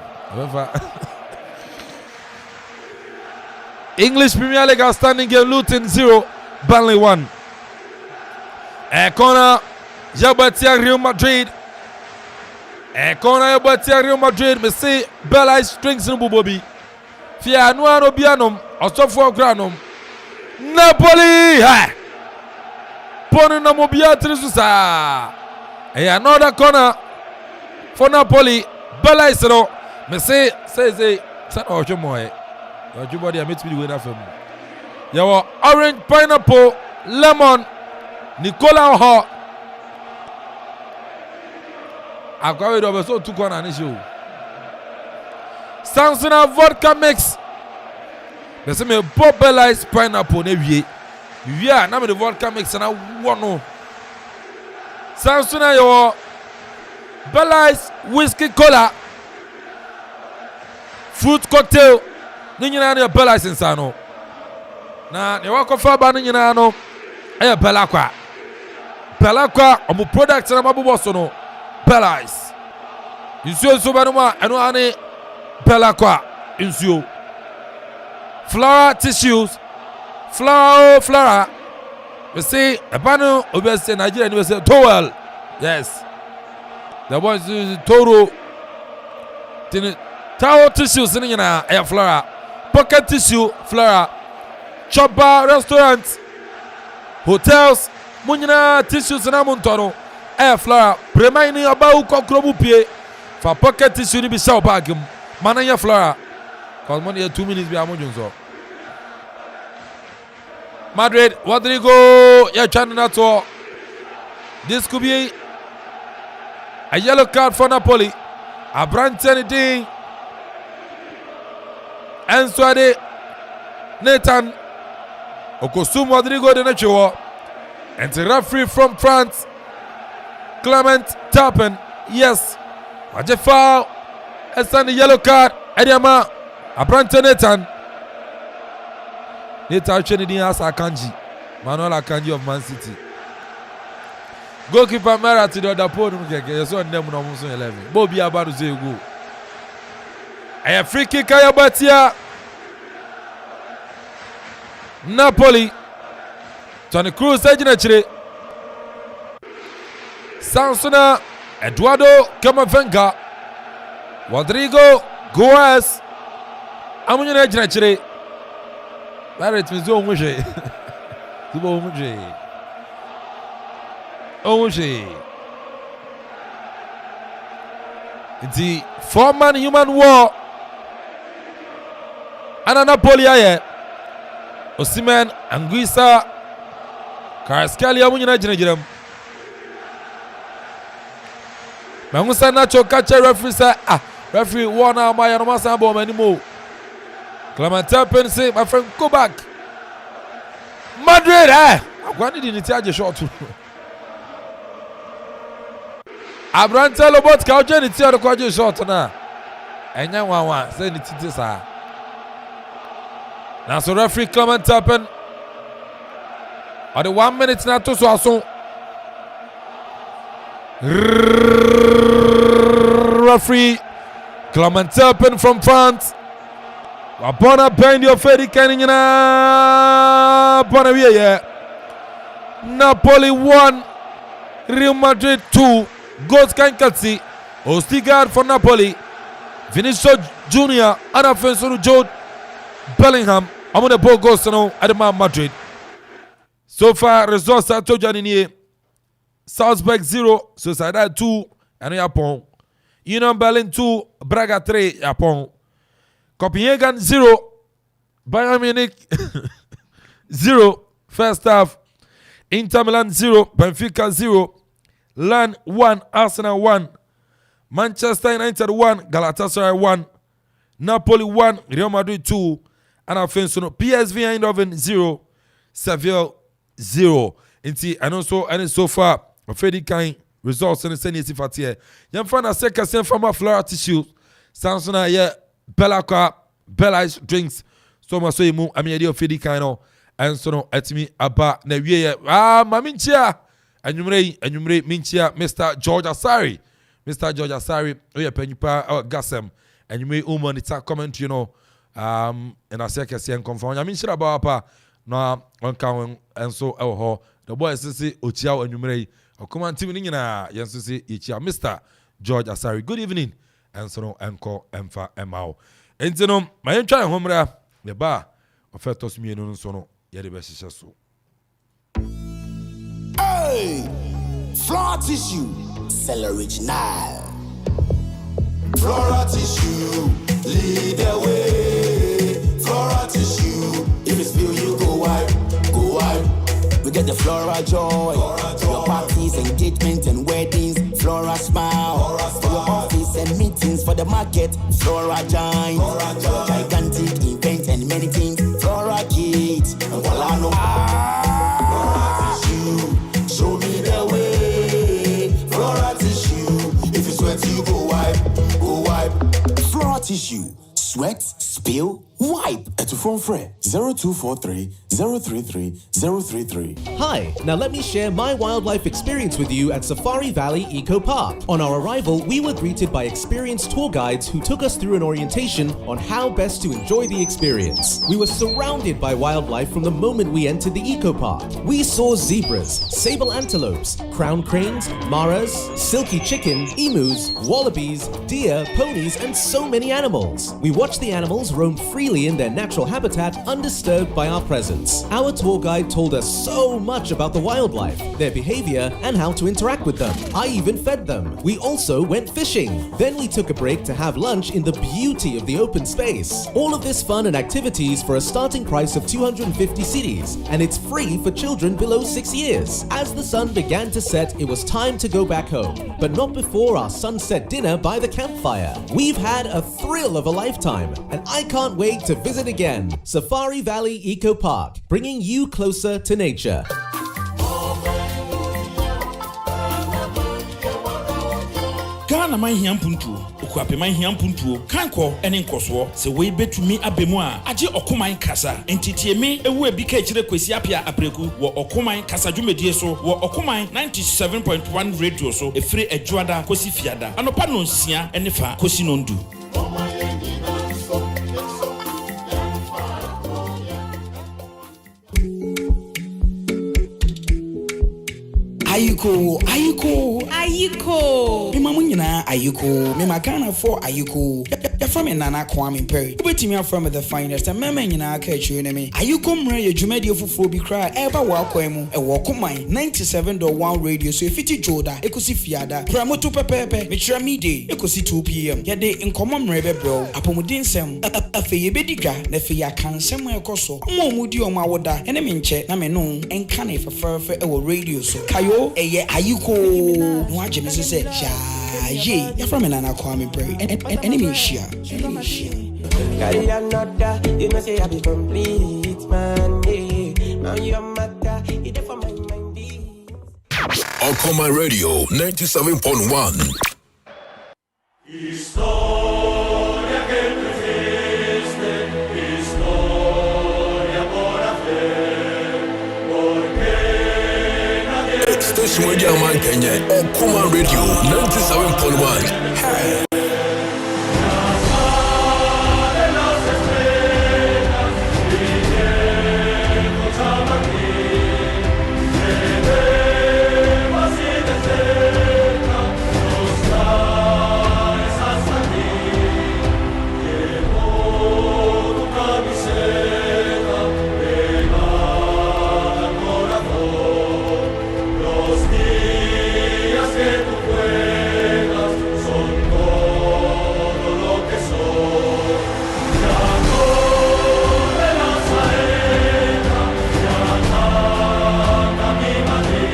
English Premier League outstanding game. Luton 0. Burnley 1. Corner Yabatia Real Madrid. Corner Yabatia Real Madrid. Me say Bella strings in Bubobi. Fia Nuano Bianum. Osofo Granum. Napoli. Pony na Mobia Trisusa. Another corner for Napoli. Bella is no. Me say son of Jomoy. Your body I meet me with that film. Your orange pineapple lemon Nicola Ho. I've got rid of a so 2 corner an issue. Samsung vodka mix. They say me Bob Bella is pineapple nevi. Yeah, now the vodka mix and I want no. Samsung your Bella is whiskey cola. Fruit cocktail. Ninyina na Bella is insano. Na ne wakofa ba ninyina no. Eh Bella kwa. Bella kwa omo product na mabubo so no. Bella is. Insuo so ba no ma eno ane Bella kwa insuo. Flora tissues. Flora. We see a panel obviously Nigeria and we say towel. Yes. The boys use Toro. Towel tissues in air Flora. Pocket tissue, Flora. Chop bar, restaurants, hotels, Munina tissues in Amontono. Air Flora. Remaining about Akropong-Akuapem for pocket tissue to be show back him. Manaya Flora. Because money 2 minutes be Amonjonso. Madrid, Rodrigo, you're trying not to. This could be a yellow card for Napoli. A Branton Ding. And Suade Nathan Okosum Rodrigo de Nacho. And the referee from France, Clement Turpin. Yes. Watch a foul. And the yellow card. Ediama. A Branton Nathan. Nathan Trinity has Akanji. Manuel Akanji of Man City. Goalkeeper Mara to the other podium. You saw them on 11. Bobby about to say go. A free kick Ayabatia. Napoli. Tony Cruz Ejinachire. Sansona Eduardo Camavinga. Rodrigo Goes. Amunye Ejinachire. Barrett means Omushe. Omushe. The 4-man human war. And Napoli aye. Osimhen, Anguissa, Kvaratskhelia Amunyina Jinajirem. Mangusa Nacho catch a referee say referee Warner Maya no masa bo anymore. Clement Turpin say my friend go back. Madrid Agwani didn't charge shot. Abrante Lobot ka oje ni ti o ko je shot na. Enya wanwa say ni titi sa. Now so referee Clement Turpin on the 1 minute now to so referee Clement Turpin from France. Wabona bend your fedi kanina bona wiye. Napoli 1 Real Madrid 2 goals kankatsi. Ostigard for Napoli. Vinicius Junior and offensive Jude Bellingham I'm on the ball goes now at the Madrid. So far, results I told you in here. Salzburg 0, Sociedad 2, and Japon. Union Berlin 2, Braga 3, Japon. Copenhagen 0, Bayern Munich 0, first half. Inter Milan 0, Benfica 0, Lan 1, Arsenal 1, Manchester United 1, Galatasaray 1, Napoli 1, Real Madrid 2, and I think so. PSV Eindhoven 0, Seville 0. And also, and so far, a fairly kind results in the same city for here. You find a second same from a floral tissue. Samsung, yeah, Bella Ice drinks. So much so you move. I mean, idea of fairly kind. And so no, at me about na wie maminchia. And you may minchia, Mr. George Asari. Mr. George Asari, oh yeah, Penyupa Gasem. And you may monitor comment, you know. And I say and confirm. I mean, sure about pa no one count and so the boy says Ochiao and you may come on Timinina, yes, to see Mr. George Asari. Good evening, and so no encore Emfa Emao. And so no, my entire home there, the bar of Fetos me and so no, yet the best is so. Hey, floor tissue, cell original. Flora tissue, lead the way. Flora tissue, if it's feel you go wipe, go wipe. We get the Flora joy, for your parties, engagement and weddings. Flora smile, for your office and meetings, for the market. Flora giant, for your gigantic events and many things. Flora kids, and voila no. Flora tissue, show me the way. Flora tissue, if it's wet you go wipe. Flora tissue, sweat, spill, wipe. At phone fre 0243 033 033. Hi, now let me share my wildlife experience with you at Safari Valley Eco Park. On our arrival, we were greeted by experienced tour guides who took us through an orientation on how best to enjoy the experience. We were surrounded by wildlife from the moment we entered the eco park. We saw zebras, sable antelopes, crown cranes, maras, silky chicken, emus, wallabies, deer, ponies, and so many animals. We watched the animals roam freely in their natural habitat, undisturbed by our presence. Our tour guide told us so much about the wildlife, their behavior, and how to interact with them. I even fed them. We also went fishing. Then we took a break to have lunch in the beauty of the open space. All of this fun and activities for a starting price of 250 cedis, and it's free for children below 6 years. As the sun began to set, it was time to go back home, but not before our sunset dinner by the campfire. We've had a thrill of a lifetime, and I can't wait to visit again. Safari Valley Eco Park, bringing you closer to nature. Ghana man hiam puntuo, Akuapem man hiam puntuo, kanko ene nkoso, se we betumi abemu a, age okoman kasa, entitie me ewu ebi ka kire kwesi apia apreku, wo okoman kasa dwumedie so, wo okoman 97.1 radio so, efire adwada kosi fiada, anopa no nsia ene fa kosi no ndu. Ayuko. Mima munyina ayuko. Mima Ghana for ayuko. Ya from Nana Kwame Perry. Ubetimi from the finest and mema nyina ka chue ne me. Ayuko mre ye dwumadi ofofo bi kra eba wa kwemu e wo koman 97.1 radio so efiti joda ekosi fiada. Pramoto pepepe me kira mide ekosi 2 pm. Ya de nkomo mre bebro. Apomudin sem afe ye bediga na fe ya kansem ekoso. Mo mudi o ma woda ene me nche na me no enka na feferfe e wo radio so. Kayo eye ayuko no agye me say yeah ya from Nana Kwame Perry enemy share carry another you know say I be complete man now your matter it for my mind Akoma Radio 97.1 Historia que no existe, historia por hacer, porque nadie... Station Radio Man Kenya, Akoma Radio 97.1. Hey.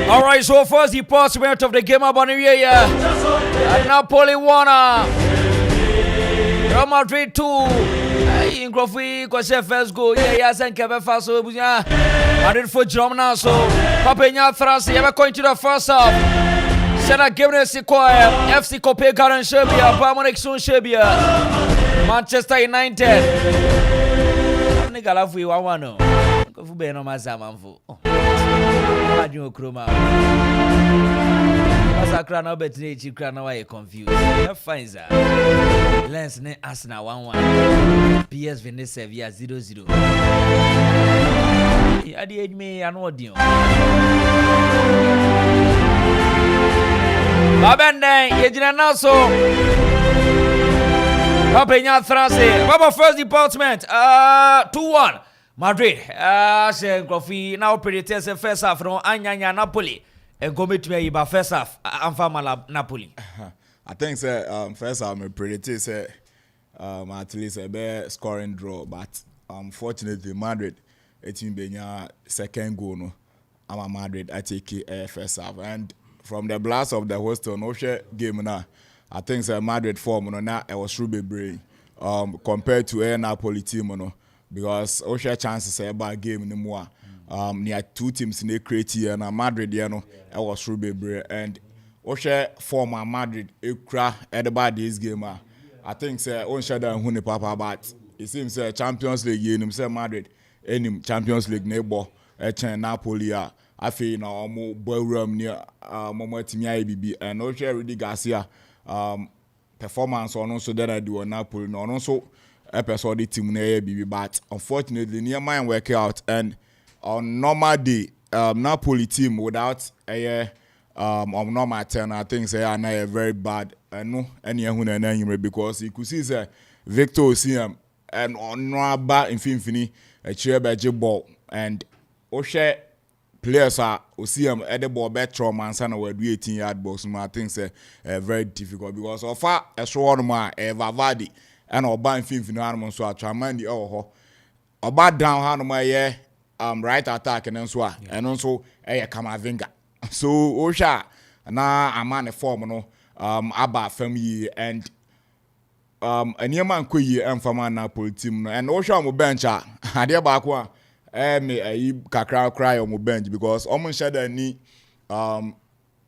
All right, so first the postment of the game about here. Napoli 1, Real Madrid 2. In Akropong because first goal, yes, and Kevin Faso, Madrid for Germany, so Papenya Thrasi, ever going to the first half. Sena Gabriel Sequoia, FC Copenhagen Serbia, Bayern Soon Serbia, Manchester United. Nigga, we 1-1. Go for Beno Mazamanfo. Imagine Kroma. Masakra now bet nature crana why confused. Fine, sir. Lens ne Arsenal 1-1. PS Venice Sevilla 0-0. At the age me an audio. Babende, Ejina Naso. Papenya Thrase. Baba first department. 2-1. Madrid. Say Akropong now predicted the first half from Anyanya Napoli. And go meet me about first half. Anfama Napoli. I think first half me predicted at least a better scoring draw, but unfortunately Madrid it will be second goal no. I'm a Madrid I take first half, and from the blast of the host no share game now. I think Madrid form no now it was really brain compared to a Napoli team no, because share chances about game no more. Near two teams in the create here and Madrid you know it was really brain, and share form Madrid ekra about this game. I think share that who papa, but it seems Champions League you say Madrid any Champions League neighbor Napoli I feel now more ballroom near Momo Timia BB and share Rudy Garcia performance on also that I do on Napoli no also episode the team near BB, but unfortunately near mine work out, and on normal day Napoli team without a on normal turn I think say are not very bad no any who because you could see Victor Osimhen and on no bad infinity a chair by ball, and share players are Osimhen at the ball better and sana were 18-yard box. I think say very difficult because so far a short man Vavadi and Oba infinity animal so I try mind the Oba down hand my right attack and then so and also Kamavinga. So Osha na amane form no aba family, and anyama nkoyi emfama Napoli team no, and Osha mo bench ade ba ko me kakra cry on mo bench because omo shada ni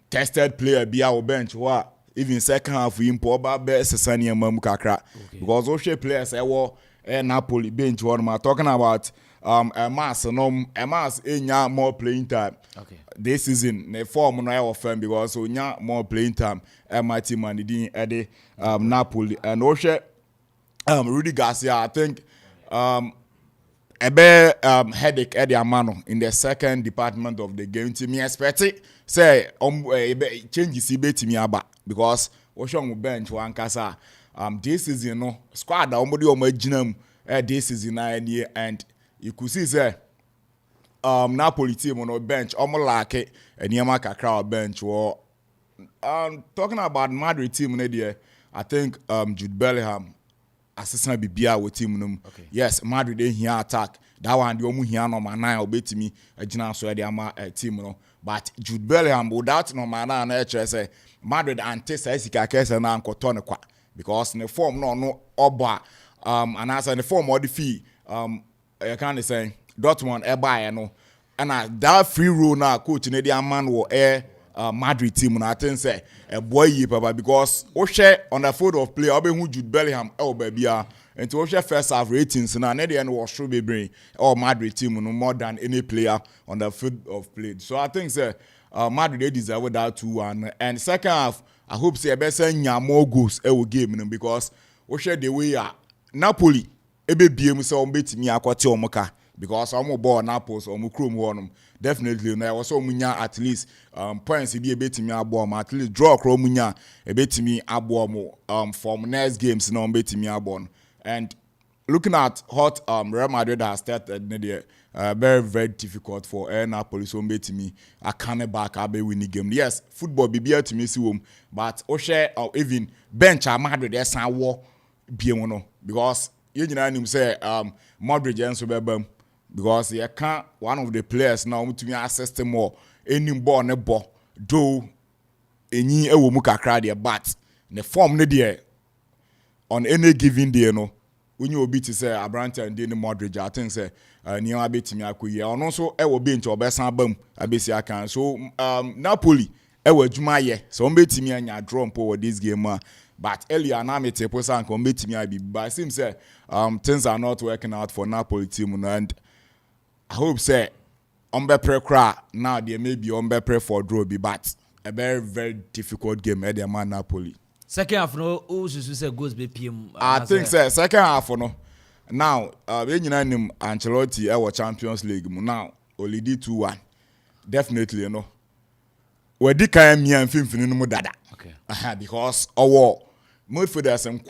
tested player be our bench wa even second half we impo ba be sesania mam kakra because Osha players Napoli bench one ma talking about Emas enya more playing time. Okay. This season the form no I firm because so nya more playing time my team and the Napoli, and Oshe Rudy Garcia I think a headache at the Amano in the second department of the game. To me expect it say changes to me about because Oshe bench one kasa this season no squad omodi omagina this season and you could see Napoli team on our bench like and Yama kakra bench or talking about Madrid team I think Jude Bellingham assistant BBA with team okay. Yes, Madrid in here attack that one the omu here no man 9 obey me agina so the team no, but Jude Bellingham without no man na say Madrid antisa isika kese na nkotone kwa because in the form no oba and as in the form of the fee I can't say Dortmund buy no, and that free role now coach in the man will Madrid team and I think say a boy papa because share on the field of play who Jude Bellingham baby and to share first half ratings and at the end was should be bring Madrid team no more than any player on the field of play. So I think say Madrid they deserve that 2-1, and second half I hope say better more goals game because share the way Napoli ebe biem so betimi akwati omuka because omo ball Naples omo krom honum definitely na was omunya at least points be betimi abo at least draw kro omunya ebetimi abo mo from next games na betimi abo. And looking at what Real Madrid has started very very difficult for Napoli so betimi akane back abe win the game. Yes, football be to me see but share or even bench Madrid esan wo biem no because you know him say Madrid and so bebam because you can't one of the players now to me access them more any ball ne ball do any ewo mu kakra there but the form ne there on any given day no when you be to say Abrante and Dani Madrid I think say near betimi akoye on also ewo bench obesan bam abesi akan so Napoli ewo adwuma ye so on betimi anya draw for this game but earlier na me tepo san ko betimi abi but it seems say things are not working out for Napoli team and I hope say on be pre now there may be on be pre for draw be but a very very difficult game at the man Napoli. Second half no usually say goes be PM. I think say second half no. Now we nim Ancelotti our Champions League now only 2-1. Definitely you know. We di kan mi amfimfini no mu dada. Okay. Because our midfielders and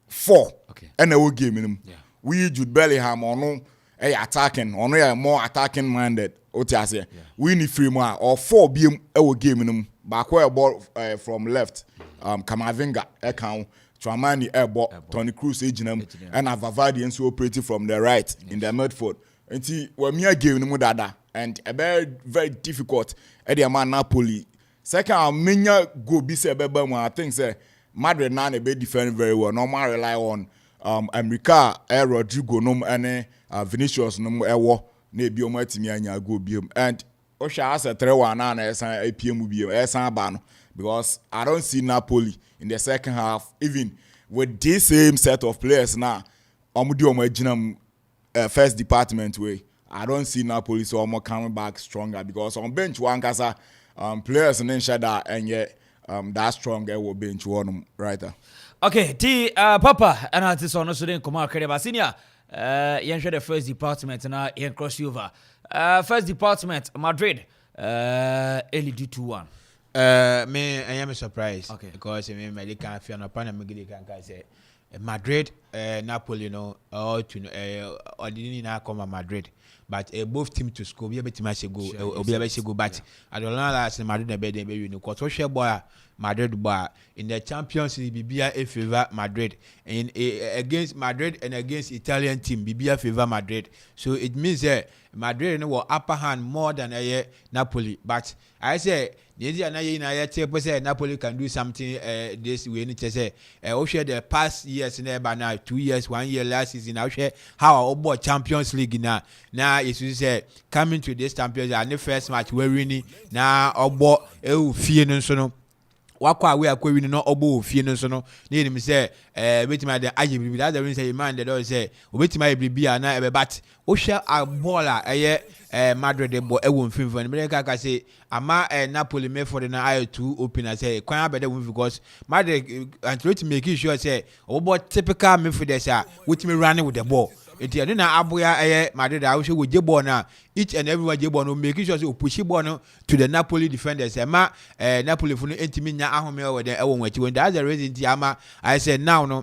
4 and a game minimum. Yeah. We Jude Bellingham no attacking on more attacking minded. Yeah. We need 3 more or 4 BM our game minimum. Backward ball from left. Kamavinga account Twumhene ball Toni Kroos Ejinam and Avavadi and so operating from the right in the midfield. And see when me game no dada and a very very difficult at the man Napoli. Second many go be say I think say Madrid now they be defending very well. Normal rely on America Rodrigo no and Vinicius no ewo na bi o matimi anya go biom and o sha as 3-1 na esan APM biom esan ba no because I don't see Napoli in the second half even with this same set of players now omudi omajinam first department way I don't see Napoli so more coming back stronger because on bench one kasa players in Shada and yet that stronger will bench one right there. Okay, Papa and artist on also then come out Kereba senior yen share the first department na yen cross over first department Madrid early do 2-1. Me I am surprised because me American fan upon me can say Madrid Napoli no or to or didn't na come Madrid but both team to score be able to go but I don't know last Madrid be you know cause share boy Madrid boy in the Champions League Bibia favor Madrid in against Madrid and against Italian team Bibia favor Madrid so it means Madrid no upper hand more than Napoli but I say Napoli can do something this way. Say, share the past years now 2 years, 1 year last season. I share how about Champions League now. Now it's say coming to this Champions League and the first match we're winning now about fear no. Wakwa we are going no obo fie no so no na him say wetima the ajibi that the reason say man dey say wetima bibia na e but o share a baller Madrid the ball e won finfo me ka say ama Napoli me for the na I two open I say kwan abede won because Madrid and to make sure say obo typical midfielder say wetima running with the ball enti ade na aboya Madrid I show we ball na each and everyone ball no make sure say push ball no to the Napoli defenders ma Napoli for no entimi nya ahome we dey won wachi when that's the reason ti ama I said now no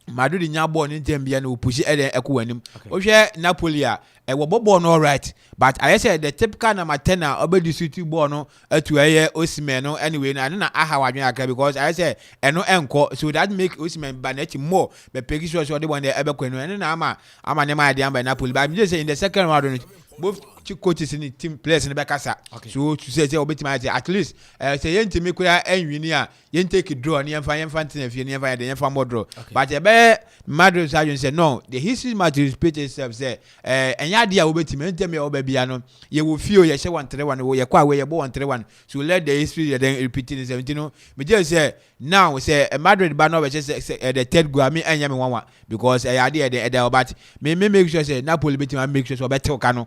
Madrid nya ball ni tembia no push ekwo anim o hwe Napoli a we ball no all right but I said the typical number 10 obedi city ball no atu Osimhen no anyway na aha wadwen aka because I said eno enko so that make Osimhen banechi more but peki sure the one dey ebekwa no na ama ne ma dey am by Napoli but I say in the second round both coaches in the team players in the back so to say obetima at least say yentimi kura enwini a yen take draw ne yemfa ten afie ne yemfa more draw but Madrid say no the history match repeat itself say enya dia obetima ntemi obabia no ye wo fio ye she 1-3-1 wo ye kwa we ye bo 1-3-1 so let the history then repeating itself you know me just say now say Madrid ba no be say the third goal me enya me wanwa because idea the but me make sure say Napoli betima make sure so better kano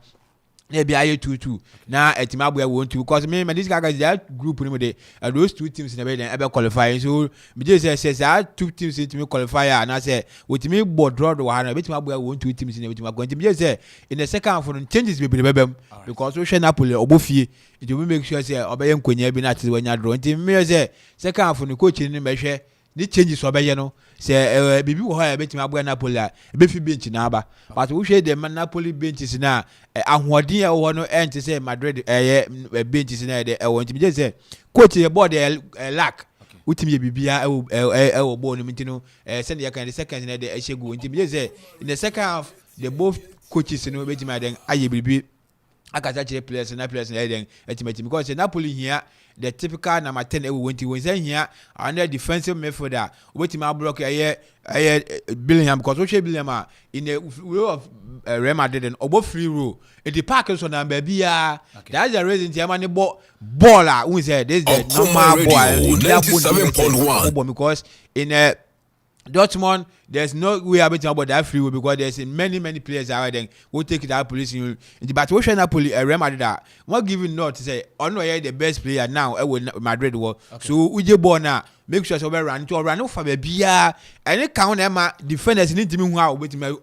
be aye 2-2 na etima boy won 2 because me this guy that group ni me those two teams na be then ebe qualify so me just say that two teams to qualify and I say with me board draw the one betima boy won 2 teams na betima go me just say in the second half no changes be bebem because we share Napoli obofie it will make sure say obeye nkonya bi na ati wanya draw nti me say second half no coach ni me hwe ni changes obeye no say bibi wo ha betima boy Napoli a be fi bench na aba but we share the Napoli benches na ahoɔden a wo no ente say Madrid benches na de won nti me say coach the board lack utimi bibia ball no ntino send the second na de ehegu nti me say in the second half they both coaches no be my then aye bibi akata chere players na then ultimately because Napoli here the typical number 10 when here under defensive midfielder wetin block Billingham because we Billingham in the row of Real Madrid and obo free row in the park so na baby that's the reason the ball who say this the normal ball because in Dortmund, there's no way about that free will because there's many players out there who take that position. But we should Napoli, Real Madrid, what giving not to say, oh no, the best player now, Madrid was. So we just born now. Make sure we run for the beer and it count them defenders need to be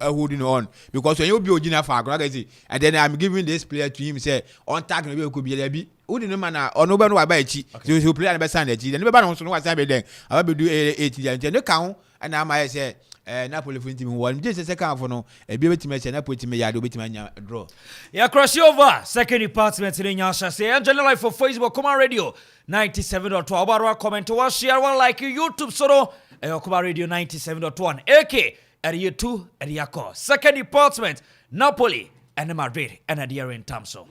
holding on because when you be original for and then I'm giving this player to him say on tag maybe could be a bit. Who didn't man or nobody will buy cheap. So you play the best and the cheap. And nobody wants to know what's happening. I will do 80 and the count. And now I say Napoli for team one. Just a second for no. A baby to match and Napoli to me. I do bit my draw. Yeah, cross over. Second department in Yasha say and general life for Facebook. Come on, radio 97.2. About comment to us, share one like YouTube. So come on, radio 97.1. AK at you2 at Yako. Second department Napoli and Madrid and at the in Tamso.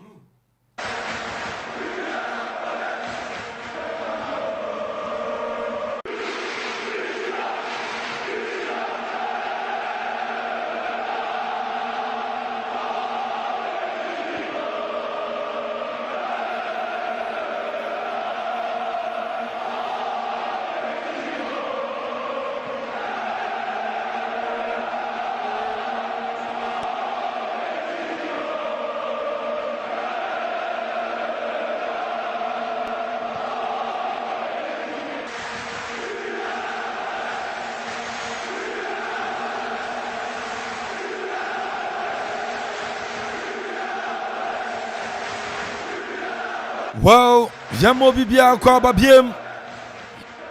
Well, Yamo Bibia Kwababiem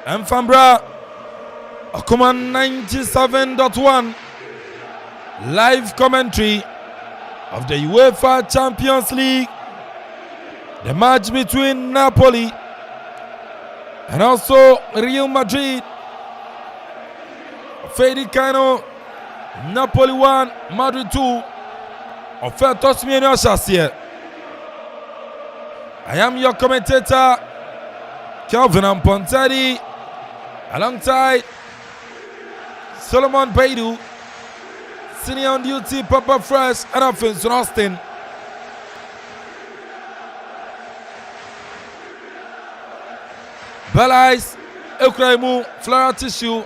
and Fambra Akuma 97.1 live commentary of the UEFA Champions League, the match between Napoli and also Real Madrid. Fedicano, Napoli 1, Madrid 2. Offertos Mieno Chassier. I am your commentator, Kelvin Ampontari, alongside Solomon Baidu, senior on duty, Papa Fresh, and Alfonso Austin. Belais, Ukraimu, Flora Tissue,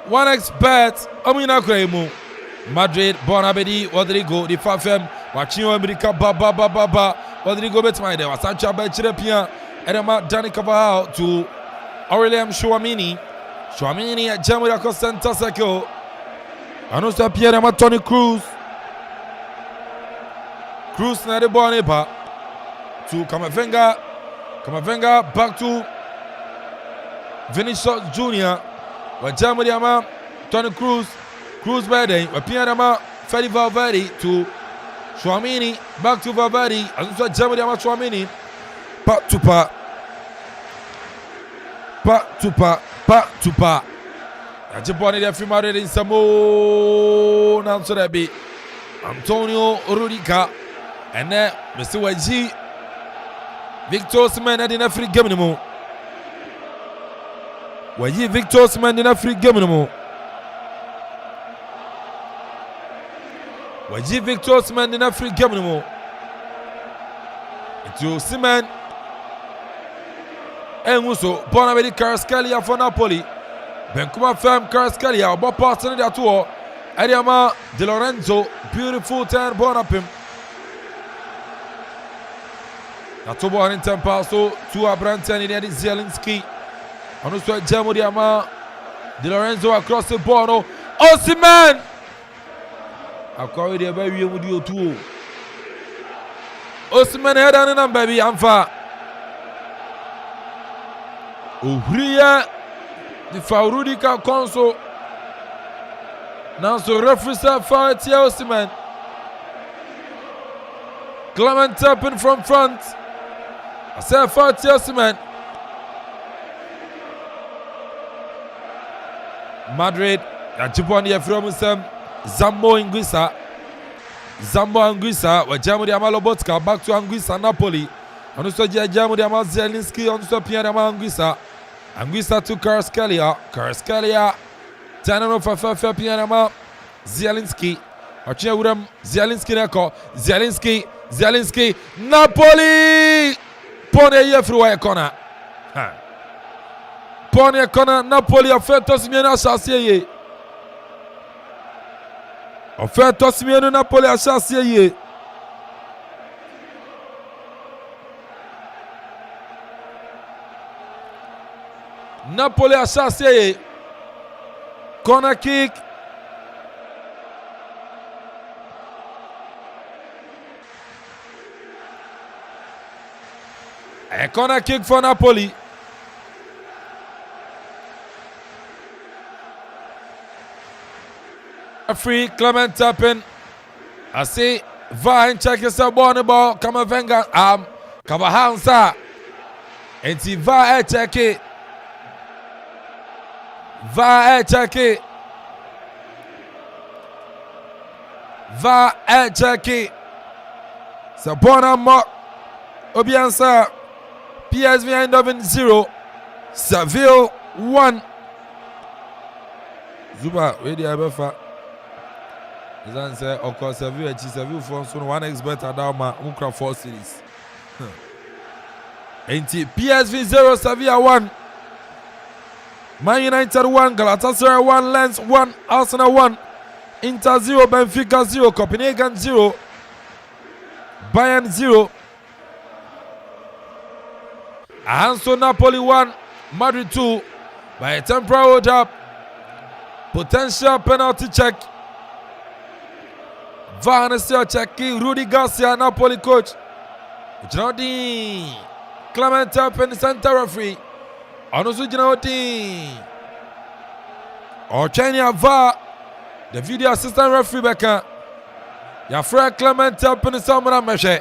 1xBet, Omina Ukraimu, Madrid, Bonabedi, Rodrigo, the Fafem, Wachinho America, Baba. Rodrigo Betmaide was Sancha Bechirepia, Edema Danny Cavahal to Aurelian Chouamini at Jamaica Center Circle, and also Pierre Tony Cruz na the Boneba to Kamavenga back to Vinicius Jr. With Jamaica Tony Cruz Verde, with Pierre Fede Valverde to Chouamini back to Valverde, and also Germany Chouamini, back to pa. Ajiboni the Fimare in Samo Nansorebi, Antonio Rudica, and then Mr. YG Victor Osimhen in a free game anymore. YG Victor Osimhen in a free game anymore. YG Victor Osimhen in a free game anymore. It's Osimhen and also Bonabedi Carascalia for Napoli. Benkuma Fem Carascalia, about passing the tour. Adiama De Lorenzo, beautiful turn, Bonapim. Natobo in Tempaso, to Abranten in Zielinski. And also Jamo Diama De Lorenzo across the board. Osimhen! I call it a baby with you too. Osimhen head on and baby, I'm far. Uhria, the Faurudika console. Now, so referee said for Osimhen. Clement tapping from front. I said for Osimhen. Madrid, Ajiboni from Zambo Inguisa. Zambo Anguissa, Wajamu de Amalobotka, back to Anguissa, Napoli. And also Jamu de Amal Zielinski, on to Pierre Anguissa. Anguissa to Kvaratskhelia. Turning over for Pierre Zielinski. Achia Uram, Zielinski Neko, Zielinski, Napoli! Pone Yefru Ekona. Pone Ekona, Napoli, a fait Tosimiana Chassier. A fait Tosimiano Napoli a Chassier. Napoli a Chassier. Corner kick. A corner kick for Napoli. Free Clement Tappin. I see Vine check yourself on the ball. Come on, Venga. Kavahansa. And see Vine check it. Vine check it. Vine check it. Sabona Mock. Obiansa. PSV Eindhoven 0. Seville 1. Zuba, where the Abefa? Is that say, of course, Seville for soon 1x better down my Ukra 4 series. PSV 0, Sevilla 1. Man United 1, Galatasaray 1, Lens 1, Arsenal 1, Inter 0, Benfica 0, Copenhagen 0, Bayern 0. Ahanso Napoli 1, Madrid 2, by a temporary hold up. Potential penalty check. Vanessa checking Rudy Garcia, Napoli coach. Ginaldi Clement Tappin, center referee. Onusu Ginaldi. Ochenia VAR, the video assistant referee Becca. Your friend Clement Tappin is someone Meshe.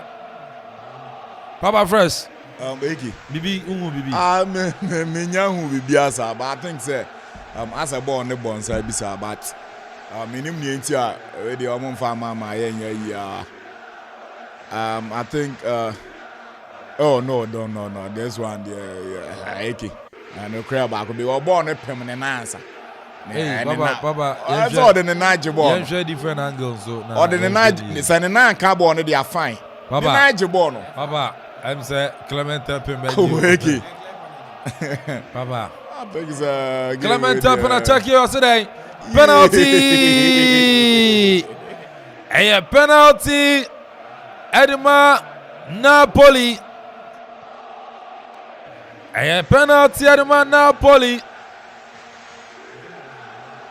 Papa Fresh. Eki. Bibi, Bibi. Me nyahu bibi asa, but I think say as a born the born side bisa, but minimum yentia the Amanfo mama yeah. I think oh no, this one yeah. Eki. And the crab I could be born a permanent answer. Hey, Baba, that's all the Niger born. Yeah, different angles so now. Or the Niger, the San carbon they are fine. Baba, the Niger born. Baba, I'm say Clement Tappin. Eki. Baba. I think it's Clement Tappin attack you today. Penalty. A penalty. Edma Napoli. A penalty. Edma Napoli.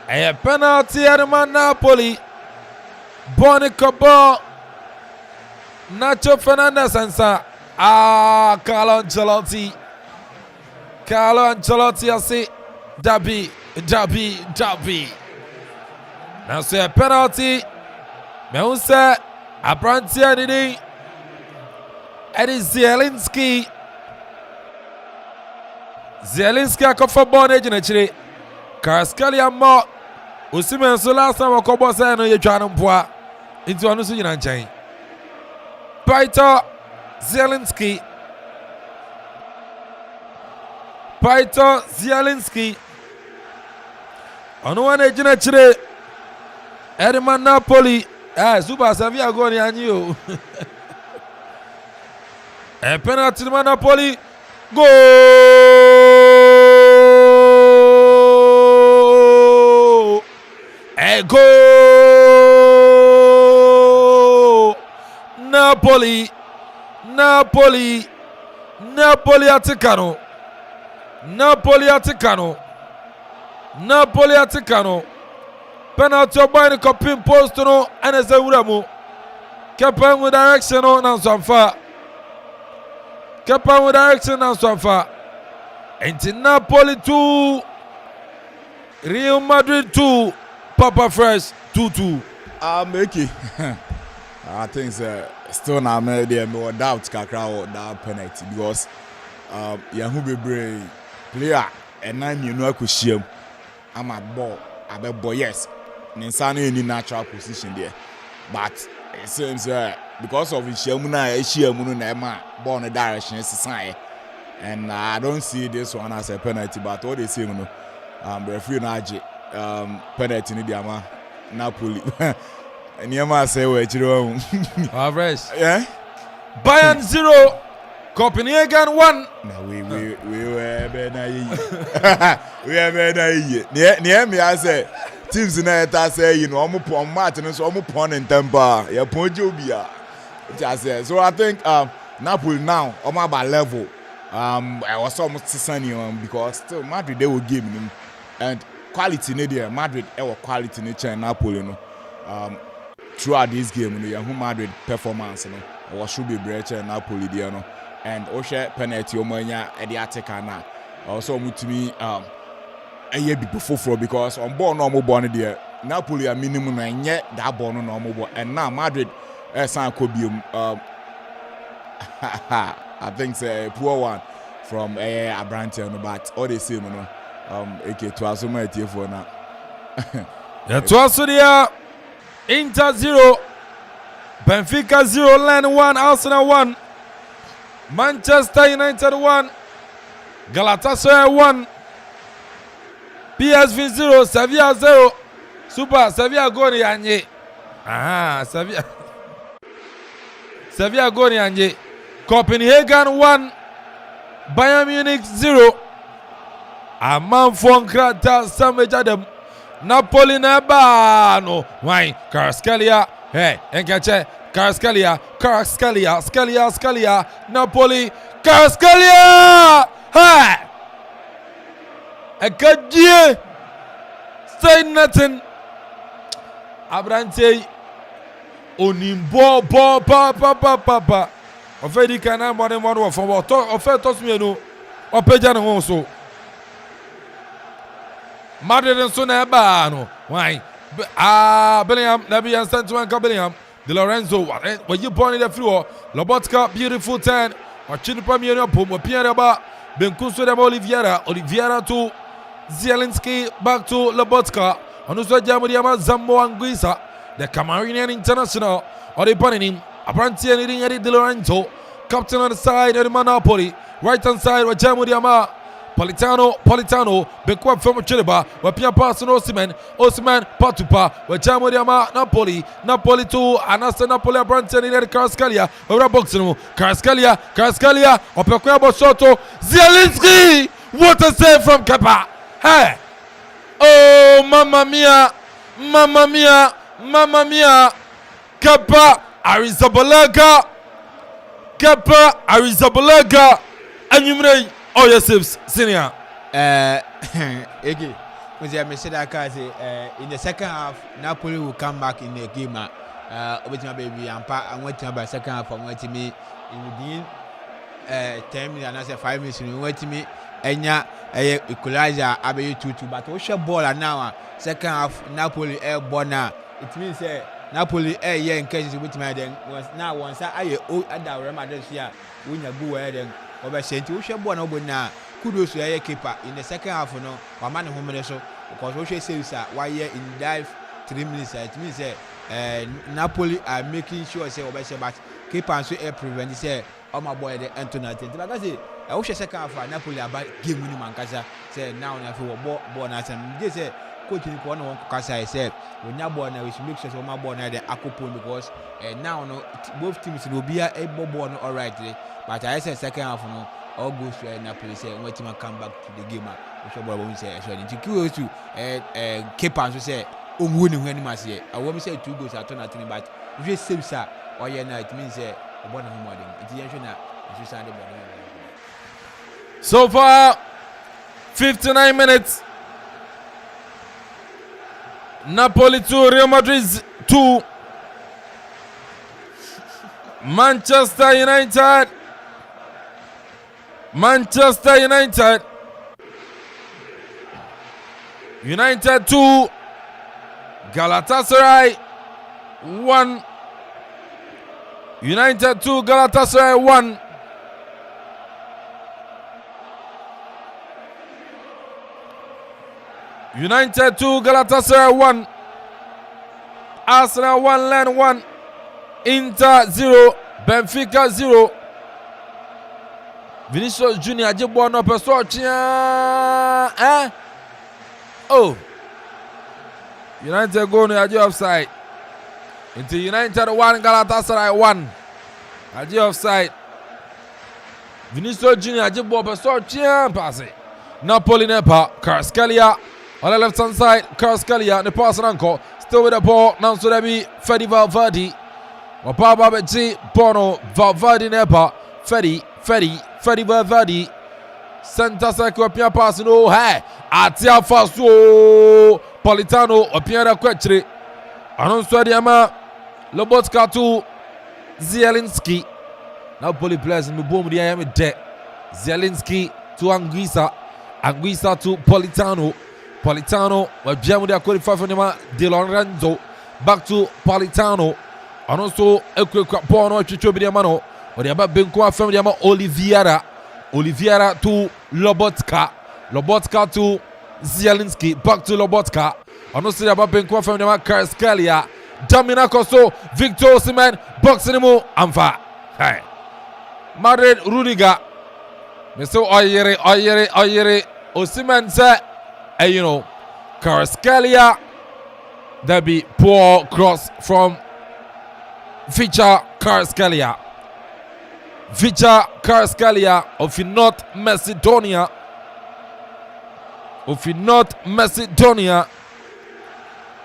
A penalty. Edma Napoli. Bonicobo. Nacho Fernandez and sa. Carlo Ancelotti. Carlo Ancelotti, I say, Dabi. Now say a penalty. Me say a brandy Eddie Zielinski. Zielinski Akuffo born age actually. Kvaratskhelia more. Usimen so last time I come say no you try mpoa. Into anu so nyina nchen. Peter Zielinski. Anu wan age actually. Edman Napoli. Super Sevilla go ni anyi o. A penalty to Napoli. Goal! A goal! Napoli Aticano. Penalty by the coping post no and as a Uramu. Kept with direction on and so far. And Napoli 2, Real Madrid 2, Papa Fresh 2-2. Eki. I think still now there more doubt kakra that penalty because Yahu be player and 9 you know akushiem. I'm a ball, yes. Ninsano in the natural position there. But it seems because of Ishiamuna Nema born a direction is and I don't see this one as a penalty, but what they say, the referee Naji penalty in the Napoli. And Yama say, wait, Average. Yeah. Bayern 0, Copenhagen 1. No, we were better. We are better. Near me, I say, teams in it, I say, you know, I'm upon Martin, so I'm upon in Temper. You're Ponjobia. So I think Napoli now, on my level, I was almost sunny because still Madrid, they will give him. And quality in there, Madrid, our quality nature in Napoli, you know. Throughout this game, you know, Madrid performance, you know, or should be breacher in Napoli, you know. And Osha penalty omanya at the attacker now. Also, to me, a year before because on board normal born there, Napoli a minimum and yet that born on normal born. And now Madrid, San could be, I think it's a poor one from a branch, but all the same, you know, okay, to us, for now. That was the Inter 0, Benfica 0, Len 1, Arsenal 1. Manchester United 1, Galatasaray 1, PSV 0, Sevilla 0, Super, Sevilla Goni Anye. Aha, Sevilla Goni Anye. Copenhagen 1, Bayern Munich 0, Amanfo Krata Samejadem, Napoli Nebano, why, Karskelia, hey, Enkache. Scalia, Napoli, Scalia! Hey! A good year! Say nothing. Abrante Onimbo, Papa. Ofedi kana more than one for what? Ofetos me no. Opejan also. Madrid and Sonabano. Why? Bellingham, Nabi and Santuan Bellingham. De Lorenzo, were you born in the floor? Lobotka, beautiful turn. Watching Premier Pum, Pierre Ba, Benkuso de Oliveira to Zielinski, back to Lobotka. On also Jamodiama Zambo Anguissa, the Cameroonian international, or the Panini, Apranti and Eddie De Lorenzo, captain on the side of the Napoli, right hand side with Jamodiama. Politano, Bekwa from Chileba, Wapia pass on Osimen, Patupa, Wajamodiama, Napoli to Anasta Napoli, Branton in Karskelia, over Boxino, Karskelia, Opequabo Soto, Zielinski! What a save from Kepa! Hey! Oh, mamma mia! Kepa Arrizabalaga, and you may. Oh yes, senior. Ege, we said that in the second half, Napoli will come back in the game. With my baby and wait to the second half. I'm waiting me within 10 minutes and I said 5 minutes. You wait me and ya equalizer. I be 2-2. But we shall ball now. Second half, Napoli air born. It means Napoli air yeah in cases with my then was now once I owe at the Ramadan here. We na go ahead and over sent you shall born over now. Kudos to a keeper in the second half. No, one man home so because we shall say why in dive 3 minutes. It means Napoli are making sure say over but keeper and so air prevent say oh my boy the Antonio. But I say I wish a second half Napoli about game winning Mancasa say now I feel born as and they say coaching for one Kasa I said when you born we should make sure my born the Akropong because now no both teams will be a born all right today. But I said second half no all goes to Napoli say when team come back to the game we should born say so the curious to keep and say winning when must say I want to say 2 goals at nothing but if you save sir or yeah it means born home wedding it's usually so far 59 minutes. Napoli 2, Real Madrid 2. Manchester United 2. Galatasaray 1. United 2, Galatasaray 1. United 2, Galatasaray 1. Arsenal 1, Len 1. Inter 0, Benfica 0. Vinicius Junior Jibo no pesochia. Oh. United go no aji offside. Into United 1, Galatasaray 1. Aji offside. Vinicius Junior Jibo pesochia pass it. Napoli nepa, Kvaratskhelia on the left hand side. Kvaratskhelia the pass ranko. Still with the ball. Now so there be Fede Valverde. Wapaba Betty Bono Valverde nepa. Fede Valverde. Center circle appear passing. Oh hey. Atia Faso Politano appear the quetri. Anonso Diama Lobotka to Zielinski. Napoli players in the boom the I am dead. Zielinski to Anguissa. Anguissa to Politano. Politano was jammed with a qualifier for De Lorenzo. Back to Politano. And also a quick corner to Chobidiamano. Or the about Benqua from the Oliveira. Oliveira to Lobotka. Lobotka to Zielinski. Back to Lobotka. And also the about Benqua from the Kvaratskhelia. Damina Costo. Victor Osimhen. Boxing him. Amfa. Hey. Madrid Rudiger. Mr. Oyere. Osimhen said, you know, Kvaratskhelia. There be poor cross from Vicha Kvaratskhelia. Vicha Kvaratskhelia of North Macedonia.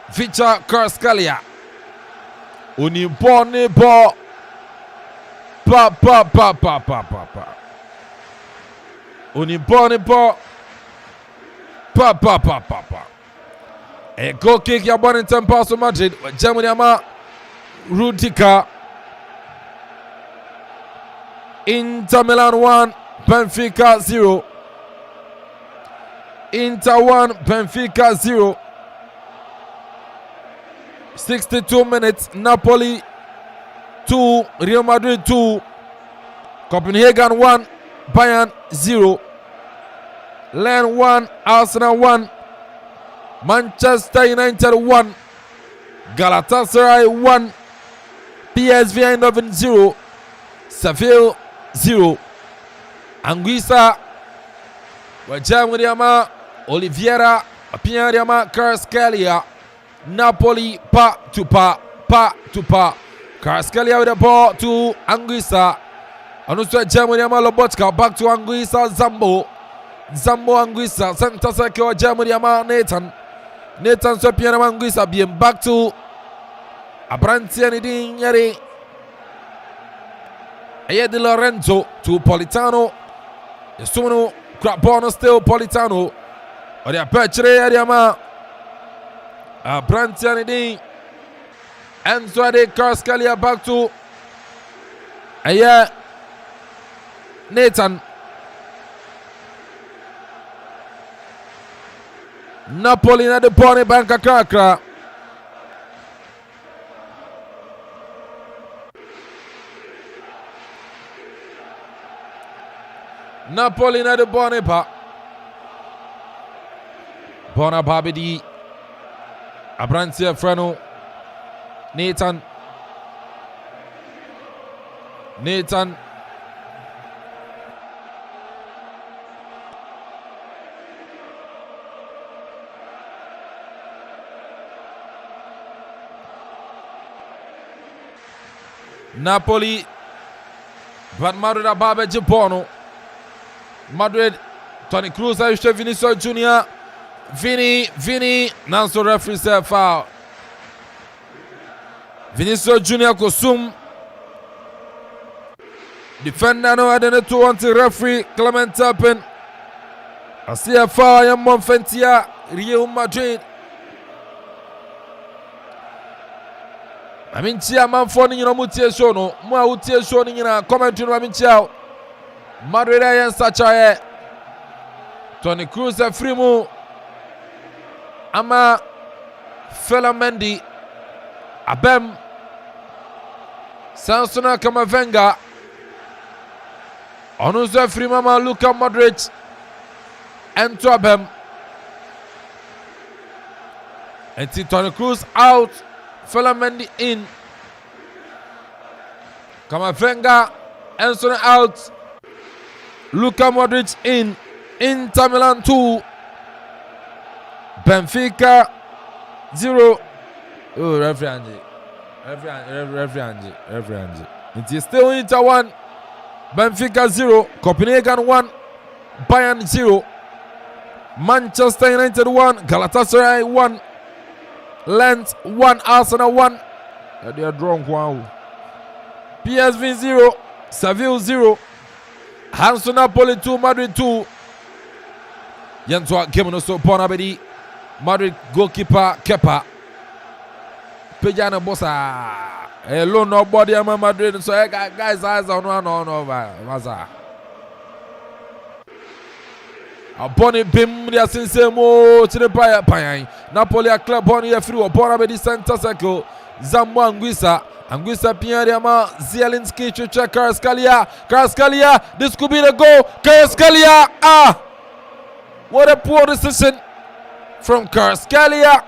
Vicha Kvaratskhelia. Unibone bo. Pa. Unibone bo. Pa. A goal kick ya Bonington pass to Madrid. Germany ama Rudiger. Inter Milan 1, Benfica 0. Inter 1, Benfica 0. 62 minutes. Napoli 2, Real Madrid 2. Copenhagen 1, Bayern 0. Lens 1, Arsenal 1. Manchester United 1. Galatasaray 1. PSV Eindhoven 0. Seville 0. Anguissa Wajamuriama Oliveira Pianyama Kvaratskhelia. Napoli pa to pa. Kvaratskhelia with the ball to Anguissa. And also Jamuriama Lobotka back to Anguissa. Zambo Anguissa center circle Jamuriama Nathan so Pianyama Anguissa being back to Abrantiani Dinyari. De Lorenzo to Politano. The Sumo crap bonus still Politano. Or the Aperture Adiama. Brantianidi. And so the Kvaratskhelia back to Nathan. Napoli at the Pony Banka Kakra. Napoli na de Bonapa. Bonababidi. Abrantia Freno. Nathan. Napoli. But Madrid Ababe Japono. Madrid, Toni Kroos, Vinicius Junior, Vini, Nanso referee said foul. Vinicius Junior Kosum. Defender no adene to referee Clement Turpin. I see a foul ya Monfentia, Real Madrid. Aminchi Amanfo ni mutie show no, mo a utie show ni na commentary no aminchi. Madrid ayen sachaye. Toni Kroos Frimu ama Felamendi Abem Sansona Kamavenga Onuzo Frimu ama Luka Modric Ento Abem and Toni Kroos out, Felamendi in. Kamavinga, Enson out. Luka Modric in. Inter Milan 2. Benfica 0. Oh, referee Angie. It is still Inter 1. Benfica 0. Copenhagen 1. Bayern 0. Manchester United 1. Galatasaray 1. Lens 1. Arsenal 1. They are drunk. Wow. PSV 0. Seville 0. Hanso Napoli 2. Madrid 2. Yentwa game no so Bonabedi. Madrid goalkeeper Kepa. Pejana Bossa. Hello, nobody am Madrid. So guys, eyes on one Maza. A Bonnie Bim, the Sinsemo to the Paya. Napoli a club Bonnie a free or Bonabedi center circle. Zamwa Anguissa Pieriama, Zielinski, Chucha, Kvaratskhelia. This could be the goal. Kvaratskhelia. What a poor decision from Kvaratskhelia.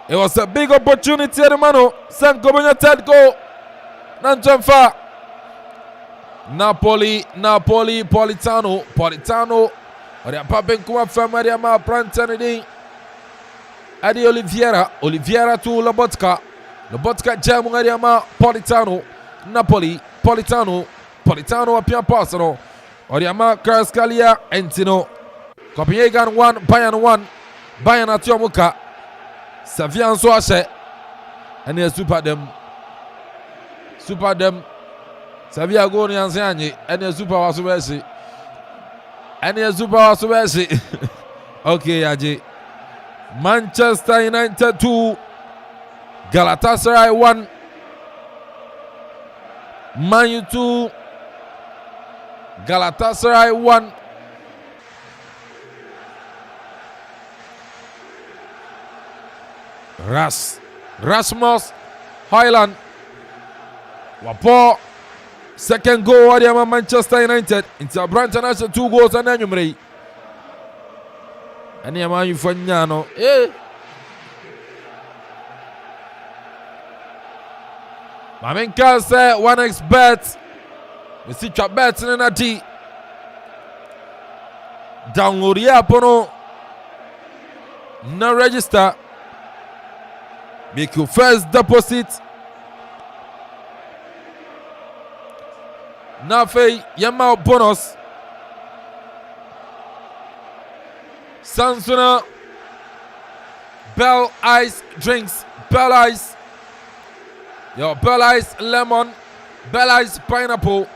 It was a big opportunity, Mano. Sankobanya third goal. Nanjamfa. Napoli, Politano. Oria Papen kuma Maria Ma Prantanidi. Adi Oliveira to Lobotka Jamu Ariama Politano. Napoli, Politano appear personal. Oriama Kvaratskhelia Entino. Copenhagen 1, Bayern 1. Bayern at Yomuka. Savian Soache. And here's super them. Savia Goni and Zani. And here's super Wasubesi. Okay, Yaji. Manchester United 2. Galatasaray 1. Man U 2. Galatasaray 1. Rasmus Højlund. Wapo. Second goal Adiama Manchester United. Into Branton has 2 goals and then and Yama Yufanyano. Maminka say 1x bet. We see trap bets in a D. Download the app on no register. Make your first deposit. Nafe Yama bonus. Sansuna Bell Ice drinks. Bell Ice. Your Bell Ice lemon. Bell Ice pineapple.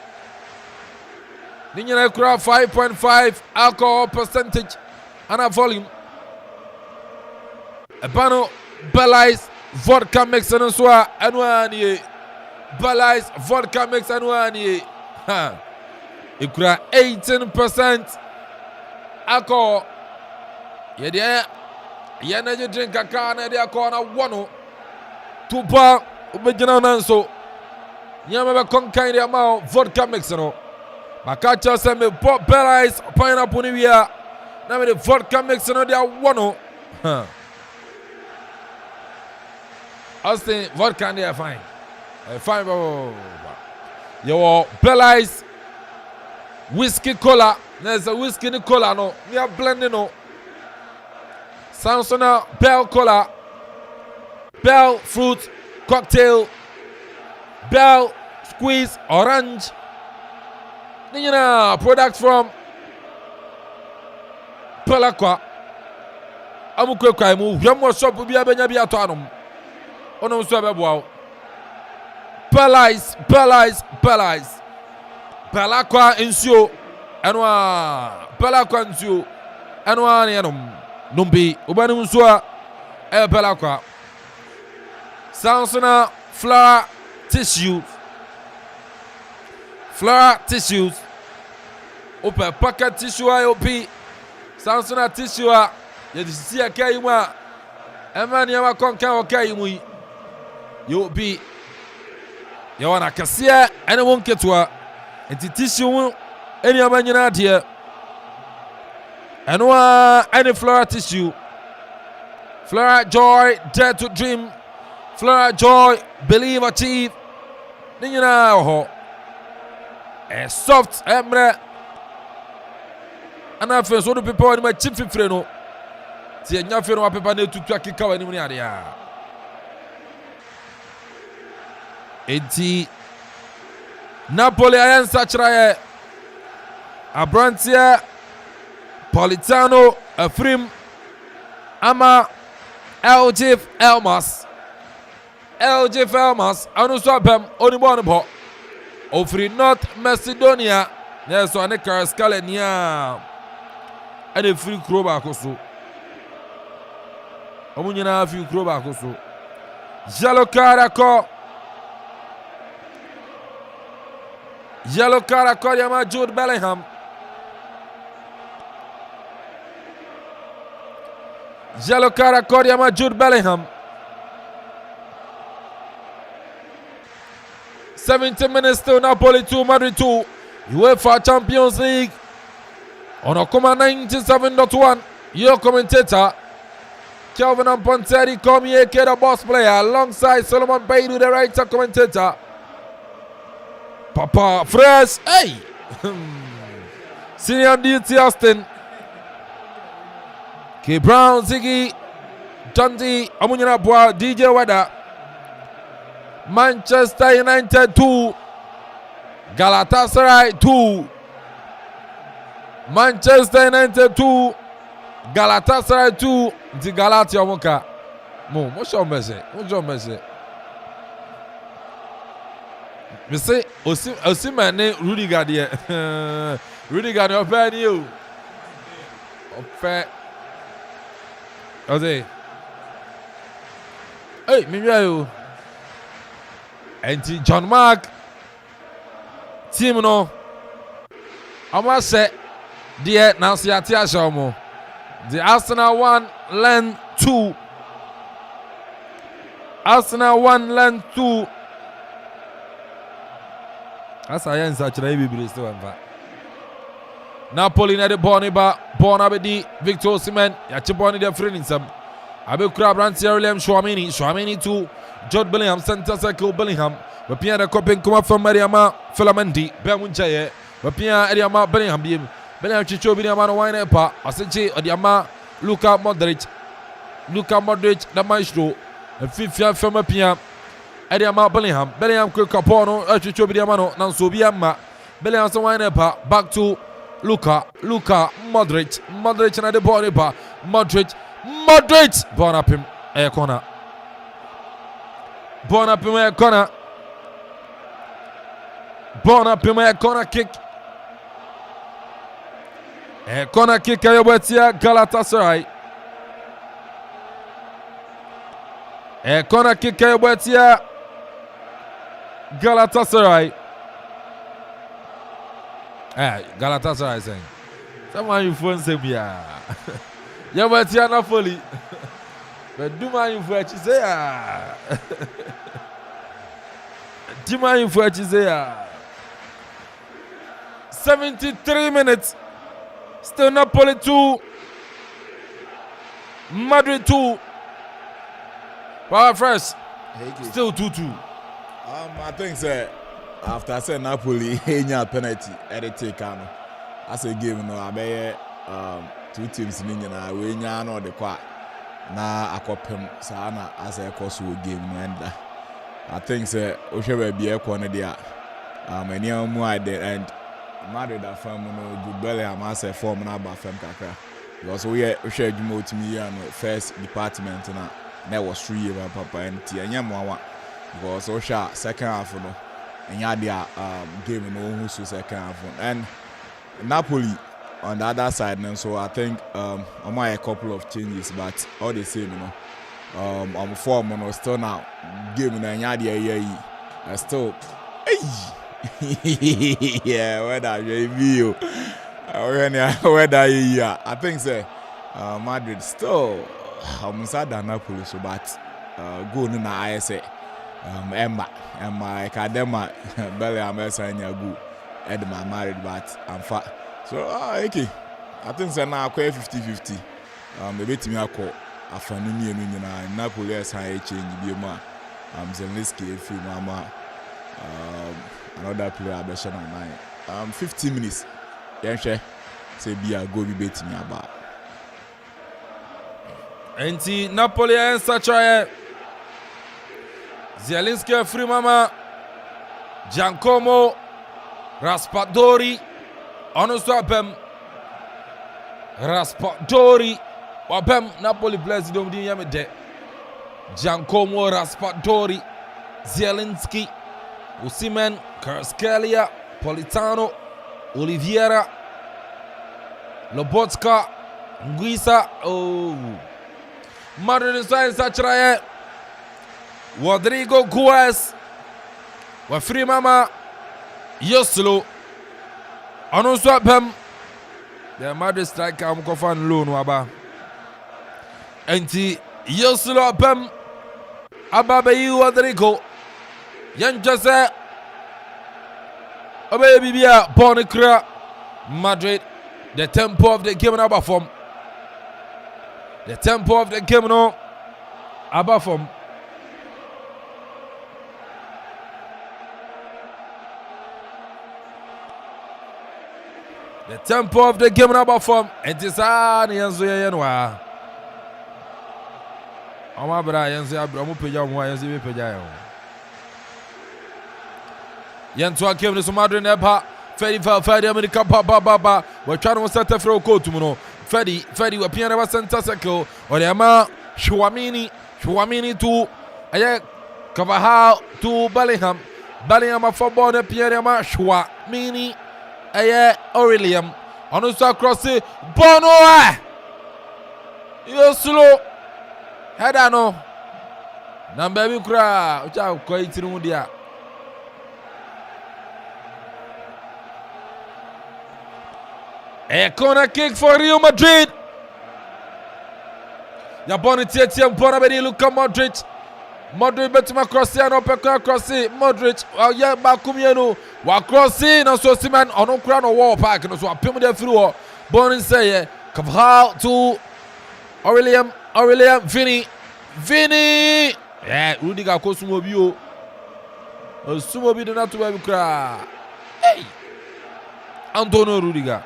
Ninyana kura 5.5 alcohol percentage and a volume. Ebano Bell Ice vodka mix and swa anwani. Bell Ice vodka mix anwani. Ikura 18% alcohol. Yena je drink kakana dia kona wano. Tupa ubejina nanso. Nyama be konkan dia ma vodka mix no. Makacha se me pop Bell Ice pineapple ni wia. Na me the vodka mix no dia wano. Austin vodka dia fine. Fine yo Bell Ice whiskey cola. There's a whiskey ni cola no. We are blending no. Samsona Bell Cola, Bell Fruit Cocktail, Bell Squeeze Orange. Product from Pelakwa. Amukwe mu yamo shop bi abenya bi ato anom. Ono so bebo. Bell Ice. Pelakwa nsuo. Enwa Pelakwa nsuo. Enwa ne anom. Numbi ubani msua Pelakwa. Sansona flour tissues. Open packet tissue IOP. Sansona tissue yedisi akai mu a emani ya konkan okai mu yo bi ya wana kase ene wonketwa enti tissue eni amanyina de Anwa any Flora tissue. Flora Joy, Dare to Dream. Flora Joy, Believe Achieve. Nina ho. A soft emre. And I feel so the people in my chip freno. See, you feel what people need to track it cover in the area. 80 Napoli ayan sachraye Abrantia Politano Afrim Ama Eljif Elmas anu so abam onibon bo ofri North Macedonia na so ane Karaskalenia ane free kroba akoso omunyina free kroba akoso Yellow card Yama Jude Bellingham. Yellow card Yama Jude Bellingham. 70 minutes still, Napoli 2, Madrid 2. UEFA Champions League on Akuma 97.1. Your commentator, Kelvin Ampanteri, come here, the boss player, alongside Solomon Baidu, the writer commentator. Papa Fresh, hey! Senior DT Austin. K Brown, Ziggy, Dundee, Amunyana Bois, DJ Wada. Manchester United 2. Galatasaray 2. Manchester United 2. Galatasaray 2. Nti Galatia Moka. Mo show message. Me say Osimhen Rudiger there. Rudiger no fair you. Fair. Ose. Hey, me you. Enti John Mark team no. Ama say there now see atia show. The Arsenal 1 Lens 2. Arsenal 1 Lens 2. As I answer, I will still in fact. Napoli na the Barima, Abedi, Victor Osimhen, Yachiboni the friend in some. Abu Crab Rantier William Twumhene 2, Jude Bellingham, Center Circle Bellingham, Wapia the Coping come up from Mariama, Filamendi, Bermunchaye, Wapia Ediama Bellingham, Bellingham Chicho Bidiama Wine Epa, Asenchi, Odiama, Luka Modric, the maestro, and Fifia from Apia. Ediama Bellingham quick Capono, Chicho Bidiamano, Nansobiama, Bellingham so wine Epa, back to Luka, Modric and the Barima, Modric, born up him a corner. Born up him a corner kick. A corner kick, Ayawetia, Galatasaray. A corner kick, Ayawetia, Galatasaray. Galatasaray saying. Someone you phone say, yeah. Ayawetia Napoli. But do my info, say, do my info, say, 73 minutes. Still Napoli 2. Madrid 2. Power first. Still 2-2. I think so. After I said Napoli, he had penalty at the take. I say game no. I bet two teams in India. We know the quad. Na Akropong sana as a course game no end. I think so. We should be a corner there. Many more and Madrid that firm no good Bellingham as a form na ba firm kakra. Because we share jumo to me and first department na that was 3 years papa and ti anya mo because we share second half no enya dia game no who so second half and Napoli on the other side and so I think a couple of changes but all the same you know on form no still now game na enya dia still yeah, where that you where that you I think say Madrid still sad than Napoli so but go no na I say Emma Academa Bellingham sign ya go Edma married but I'm fat so okay I think say now quite 50-50 the me akọ afanu mienu nyina Napoli sign change bi ma Zelensky film ama Another player I bet on 15 minutes. Yeah, say be a go be beating me about. Enti Napoli and Sacha Zielinski free mama Giancomo Raspadori Akuffo Raspadori Wabem Napoli players don't do yam de Giancomo Raspadori Zielinski Osimhen Kvaratskhelia Politano Oliveira Lobotka Nguisa Madrid inside Sacha Rodrigo Guez wa free mama Yoslo Akuffo the Madrid striker am go fan loan waba enti Yoslo Akuffo ababe Rodrigo yan jose obe bibia Bonikra Madrid the tempo of the game na form the tempo of the game no aba form. The tempo of the game number form. It is on Yanzu Yanwa. Amabra Yanzu Abramupeja, Yanzi Peja. Yantua came to Madrid Nepa. Fedi America Baba. We're trying to set a throw code to Mono. Fedi, we appear never sent us a kill. Or the Ama Chouamini to Aya Kavahal to Bellingham. Bellingham for Bonne Pierre Ama Chouamini. Aurelium on the cross it Bono you slow head no number we cry which are quite in dia a corner kick for Real Madrid ya bonitieti mpona bedi Luka Modric betima cross ya no pekwa cross Modric ya bakumienu wa cross na so Osimhen ono kura no wall park no so apem de free wo Bonin say Kavahal to Aurelium Vini Rudiger ko sumo bi o sumo bi de na to ba kura hey Antonio Rudiger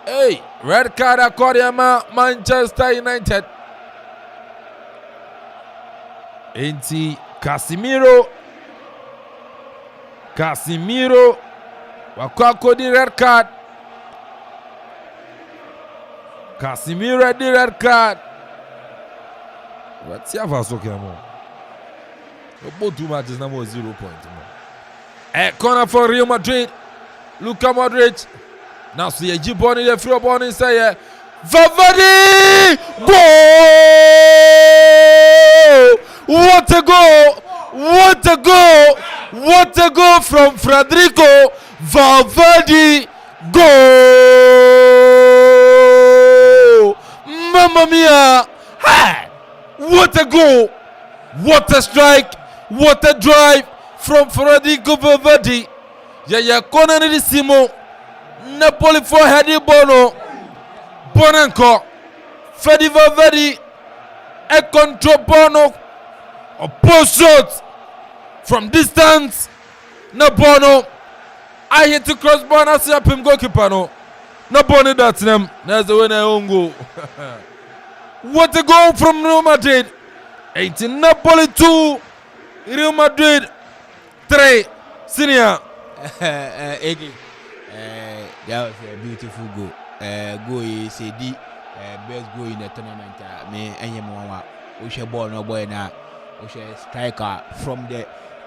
hey red card akoriama Manchester United enti Casemiro wakako di red card Casemiro di red card what's your first okay mo about 2 matches na mo 0 point mo corner for Real Madrid Luka Modric now see a Giboni the free ball inside Valverde goal. What a goal! What a goal! What a goal from Federico Valverde! Goal! Mamma mia! Hey! What a goal! What a strike! What a drive from Federico Valverde! Yaya Konanissimo Napoli for Hedi Bono Bonanko Fedi Valverde a control Bono a post shot from distance. No Bono. I hit to cross Bono. I see a pim goalkeeper. No Bono that's them. That's the winner own goal. What a goal from Real Madrid. 18 Napoli 2. Real Madrid 3. Senior. That was a beautiful goal. Goal is the best goal in the tournament. Me and Yamawa. We should ball no boy now. Striker from the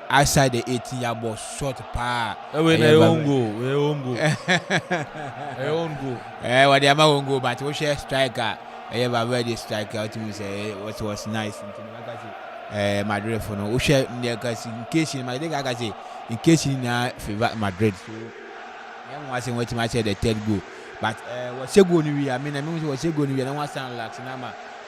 outside the 18-yard box short par. We own goal. What the own goal, but we share striker. I have a very striker to me say what was nice. Madrid for no. We share in case in my leg I say in case in favor Madrid. So I was saying what you might say the third goal. But what's a good I mean what's a good I don't want to sound like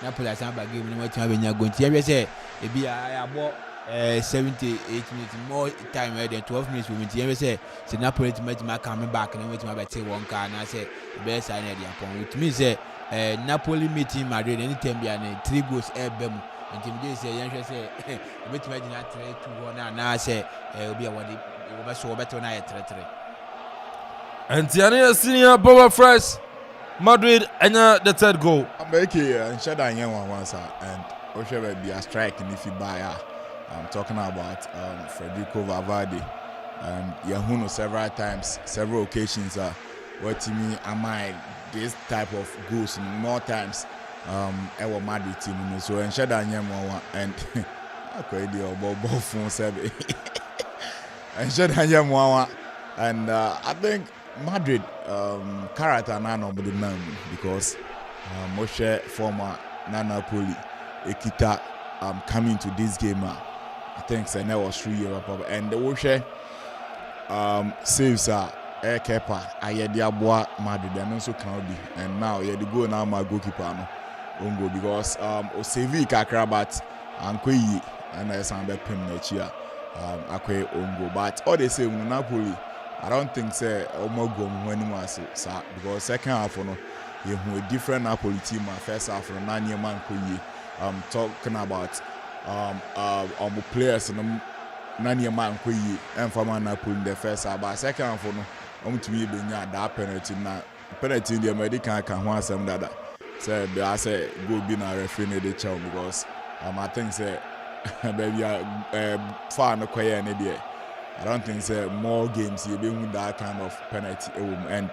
Napoli has some game in which I'm going to say. Maybe I bought 78 minutes more time than 12 minutes. We will say Napoli to make my coming back and wait to my one car. And I say the best I need upon which means Napoli meeting Madrid anytime be 3 goals. Intimidate say yan say obetuma gina 3-2 na say obi a wodi obeso obeto na ye 3-3. Antiane senior Boba Fresh Madrid anya the third goal. Ambeke and Shada Nyen once and Oshebe be a strike in if you buy. I'm talking about Federico Valverde. Yahuno several times, several occasions. What to me, am I this type of goals more times? Ever Madrid team. So and Shada Nyen and I could do about phone 7 and Shada Nyen and I think Madrid character na nobody man because Moshe former Napoli Ekita coming to this game I think so now was 3 years and the Moshe saves keeper ayedi aboa Madrid and also Claudi and now you the go now my goalkeeper no ongo because Osevi kakra but Ankoyi and Sambe Pem Nechia akwe ongo but all they say Napoli I don't think say Omogom when he was because second half no you a different Napoli team first half no nanye man koyi talking about players no nanye man koyi and for man Napoli in the first half but second half no to be benya that penalty the medical can ho asem dada say they say go be na referee the chow because I think say baby far no kwaya ne there. I don't think say more games you be with that kind of penalty and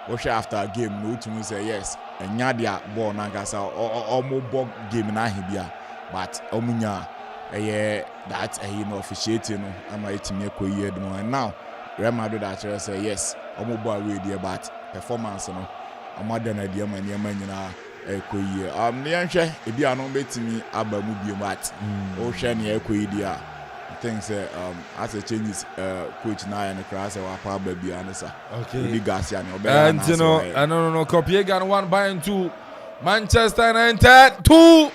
after a game no to say yes and nyadia ball na gasa or more ball game na hibia but omunya that officiating no am I team ekoyi edmo and now Real Madrid actually say yes omo ball we there but performance no amada na dia manyama nyina ekoyi ne yanhwe ebi ano betimi aba mu bi but o hwe ne ekoyi dia things as a changes coach now and the class wa pa baby anasa okay Garcia and you know no Copenhagen 1 Bayern 2 Manchester United 2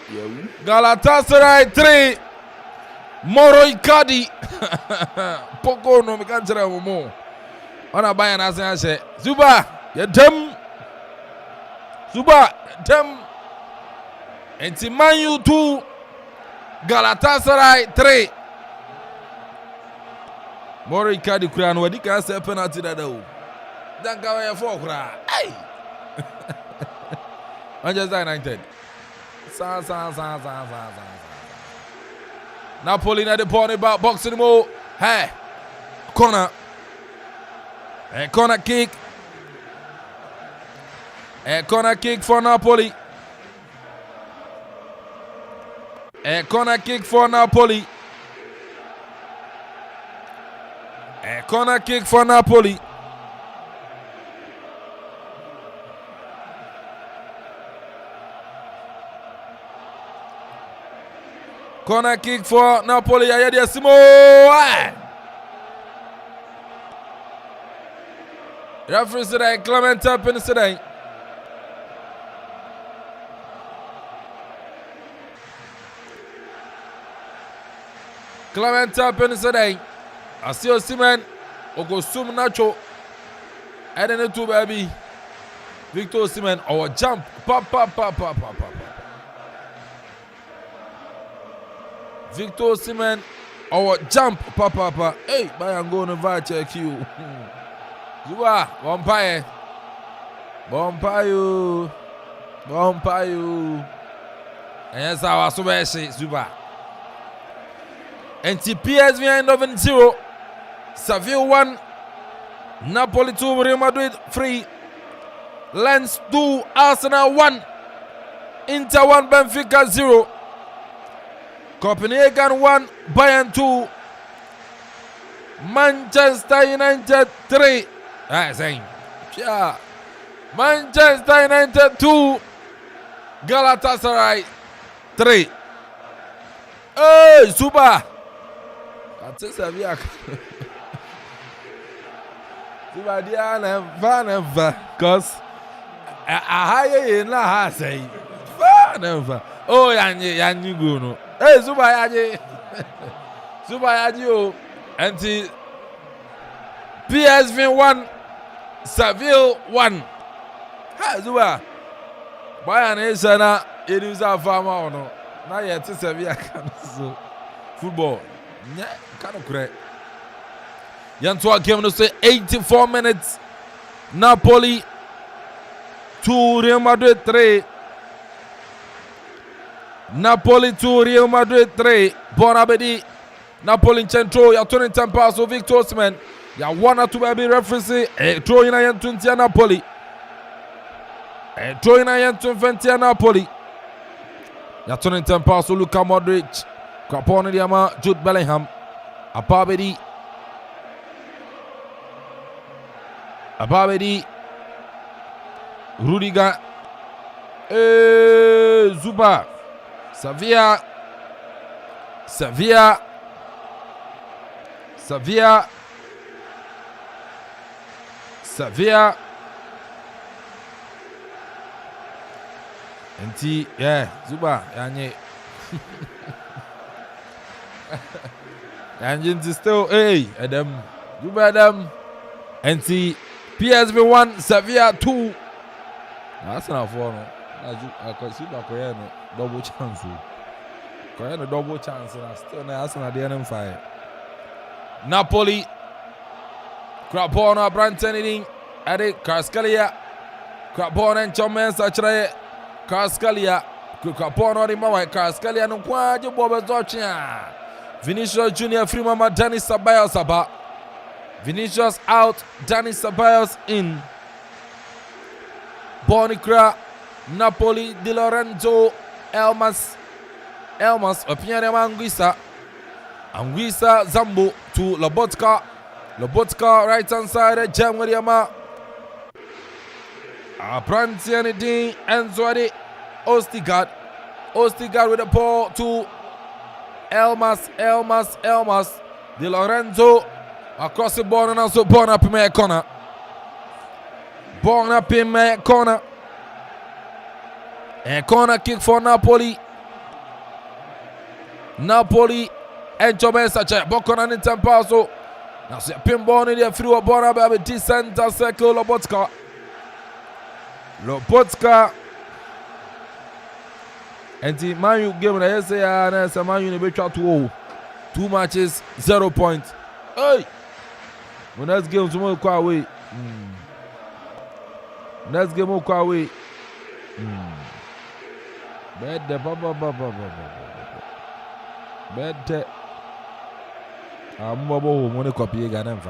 Galatasaray 3 Moro Icardi poko no me kan tira mo ona Bayern asan ase Zuba dem enti Man U 2 Galatasaray 3 Moro Icardi kura no wadi kan say penalty dada o. Dan ka we 4 kura. Ai. Manchester United. Sa. Napoli na the ball about boxing mo. Hey. Corner. Corner kick. Corner kick for Napoli. Corner kick for Napoli. Corner kick for Napoli. Corner kick for Napoli. Ayadia Simo. Referee said Clement up in today. Clement up in today. Asio Simen Ogosum Nacho and then two baby Victor Simen our jump pa. Victor Simen our jump pa. Hey, Bayern go on over check you. Zuba Bompayo. And yes, our Subashi Zuba. And PSV end of 0. Seville 1, Napoli 2, Real Madrid 3, Lens 2, Arsenal 1, Inter 1, Benfica 0, Copenhagen 1, Bayern 2, Manchester United 3. Yeah. Manchester United 2, Galatasaray 3. Hey, super! That's Sevilla. Never, cause I hire in la say never. Oh, Yanni Guno. Hey, Zubayaji, oh, and PSV 1, Seville 1. Hi, Zuba. Bayern is it is a farmer or no? Now yet to Sevilla can so football. Yeah, kind of correct. Yantua game to say 84 minutes. Napoli 2, Real Madrid 3. Napoli 2, Real Madrid 3. Bonabedi. Napoli in centro. Ya 20 pass of Victor Osimhen. Ya 1 or 2 baby reference. Throw in a 20 Napoli. Throw in a 20 Napoli. Ya 20 pass of Luka Modric. Kraponi Diama Jude Bellingham. Ababedi. Rudiger. Zuba. Sevilla. Enti, yeah, Zuba, yanye. Yanye still, hey, Adam. Zuba Adam. Enti, PSV 1, Sevilla 2. That's not for no. I consider Korean double chance. Korean double chance, and I still that's not the end fire. Napoli. Krapona Branteniding. Eric Karscalia. Krapona and Chomen Sachre. Karscalia. Krapona Rimawa. Karscalia no Quadio Boba Zorchia. Vinicius Junior Freeman Danny Sabayos Saba. Vinicius out. Danny Sabayos in. Bonicra. Napoli Di Lorenzo. Elmas Opiere Anguissa Zambo to Lobotka right hand side Jamwariama Prantiani Dean Enzwadi Ostigard with the ball to Elmas Di Lorenzo across the ball and also born up in my corner. And corner kick for Napoli and Jomesa check. Bokona in Tempaso. Now see a pinball in the free ball by the center circle. Lobotka. And the Manu game na say and some Manu be try to 2 matches 0 points. Hey. When that's game tomorrow go away. Next game will go away. Bad Bad money copy again.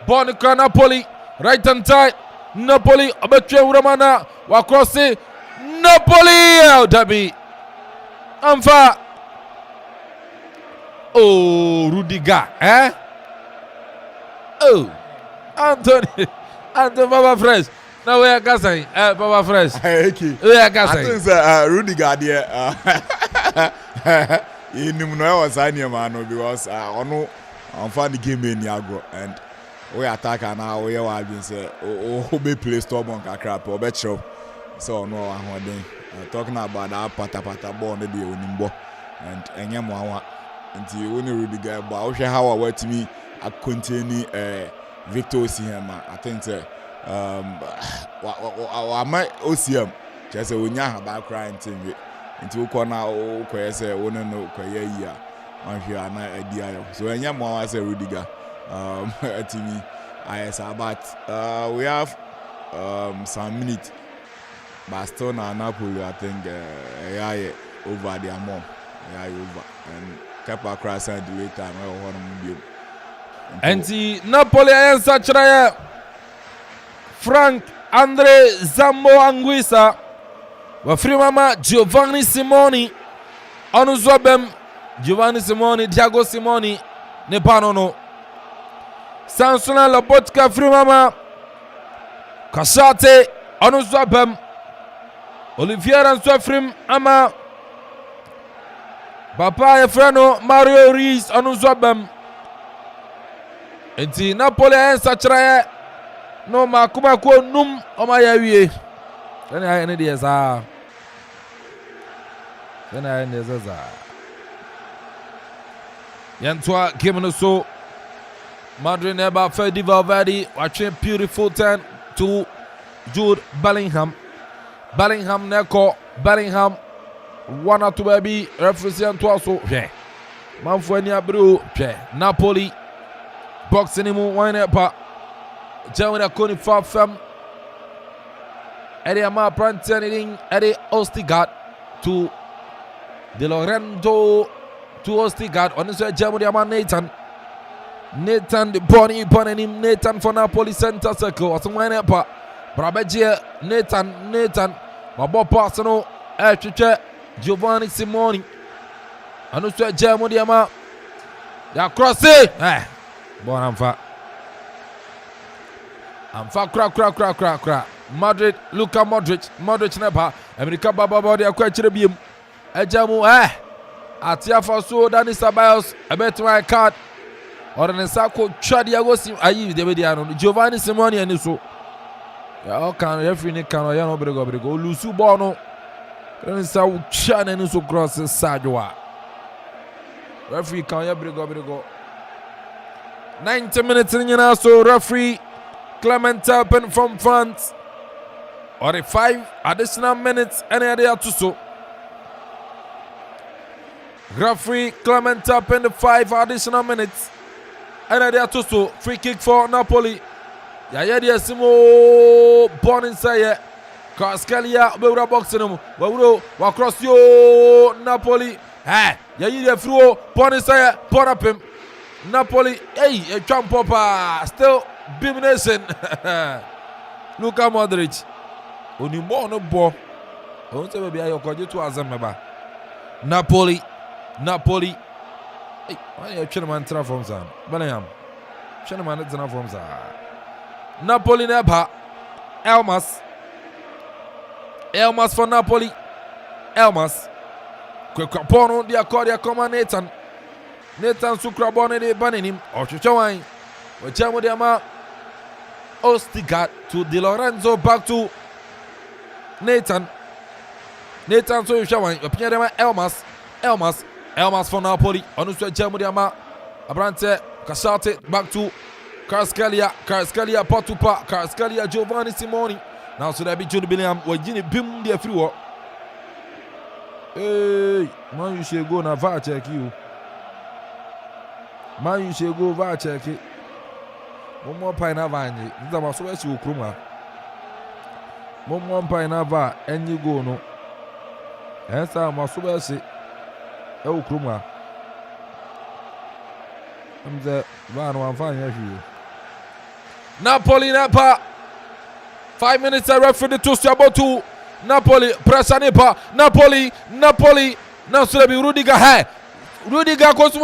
Bonica Napoli, right hand side. Napoli, Abetre Uramana, Wakrossi, Napoli, Dabi. Amfa. Oh, Rudiger, eh? Oh, Anthony Baba Fresh. Now we are gassing, Baba Fresh. We are gassing. I think Rudiger there. In the was I near man because I know I'm finding the game in Yago and we attack and now we are being said, oh, be play stop on crap or bet shop. So, no, I'm talking about that pata ball on the day and Yamawa until only Rudiger, but I how I went to me. I continue Victor Osimhen. I think I might OCM just when you have about crying thing. Into corner or say one no year on here an idea. So when you more say Rudiger to me but we have some minutes but still now Napoli I think over their mom over and kept across and the later and the Napoli and Sachra Frank Andre Zambo Anguissa Wafrimama Giovanni Simoni Onuzwabem Giovanni Simoni Thiago Simoni Nepanono Sansona Lobotka Frimama Kasate Onuzwabem Olivier Answafrim Ama Papa Efrano Mario Rees Onuzwabem Enti Napoli en Sachraye no makuma ko num omayawie Then I ended the Yantua Kimano so Madrid never Fedi Valverde watching beautiful turn to Jude Bellingham. Bellingham Neko Bellingham one or two baby referee and also Amanfo ani abro Napoli boxing him one up Germany akoni fa fam Eddie Ama Prantian Eddie Ostigard to De Lorenzo to Ostigard on this Germany Ama Nathan the Bonnie him Nathan for Napoli center circle or some one up Brabegia Nathan Mabo Pasano Giovanni Simoni and also Germany Ama they are crossing bon Amanfo crack. Madrid, Luka Modric never. America Baba they are quite chiribim. Ejamu Atia for so Danny Sabayos. I bet my card. Or an Sako Chadiago Sim. I use the Mediano. Giovanni Simoni and so. Ya can referee Nick Cano Yano Brego Lusu Bono. Then Sao Chan and so cross Sajua. Referee can Brego. 90 minutes in your so referee Clement Turpin from France. Or the 5 additional minutes any other to so. Referee Clement Turpin the 5 additional minutes. Any other to so. Free kick for Napoli. Yaya Simo born inside. Kaskelia Beura boxing him. Wa cross yo Napoli. Yaya Fro born inside. Born up him. Napoli, a jump up, still Bimination. Luka Modric. Only more no ball. I want to be a young to Azamaba. Napoli. Hey, why are you trying to transform some? Bellingham. Trying to transform some. Napoli Neba. Elmas for Napoli. Quick upon the Accordia Command Nathan Sukrabone de Banim or Chichawine. Chamodiama Ostigard to De Lorenzo back to Nathan Sukrabone. Pierre Elmas for Napoli. Onuswe Chamodiama Abrante Casate back to Karskelia Patupa Karskelia Giovanni Simoni. Now so that be Jude Billiam or Ginny Bim the free walk. Hey, man, you should go na VAR check you. Man, you should go VAR check it. One more pineapple, and you must wear you kruma. One more pineapple, and you go no. And so must wear it. Oh, kruma. I'm the van one fine you. Napoli Napa. 5 minutes I referee to Sabotu. Napoli pressure Napa. Napoli. Now so be Rudiger. Rudiger goes to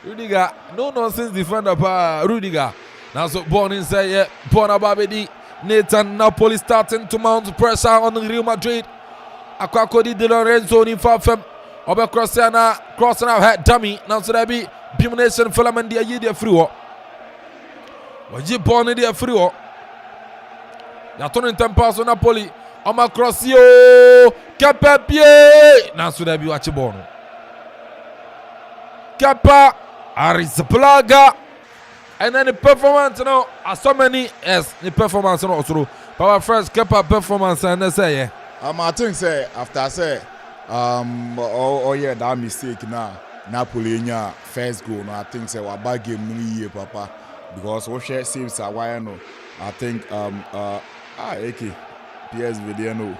Rudiger, no nonsense defender pa Rudiger. Now so born inside born Ababedi. Nathan Napoli starting to mount pressure on Real Madrid. Akuffo De Lorenzo in fam. Obe crossing out head dummy. Now so there be Bimination filament dia yi dia free. Waji born dia free. Ya turning tempo on Napoli. Oma cross yo Kapapie. Now so there be watch born. Kappa Arisplaga. And then the performance, you know, as so many as the performance, you know, through. But our first Kappa performance, and they say, I think say after I say, that mistake now. Napoli in your first goal. No, I think say we bad game no year, Papa, because we share saves a while no. I think AK PSV there no.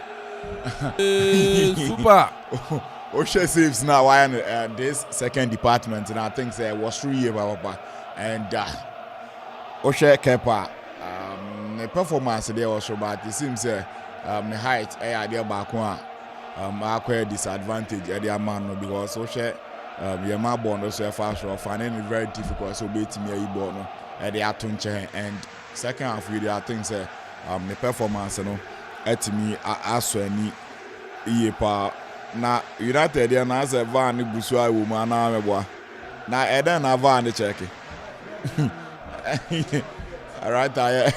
Super. Osha saves now why this second department, and I think say was 3 years, Papa, and Osha Kepa the performance there also, but it seems the height there back one acquire disadvantage at their man because Osha your man born also fast or finding it very difficult so beating me born at the atunche and second half really I think say the performance you know at me as any year na United there na say van ni busua woman na meboa na eden na van check right there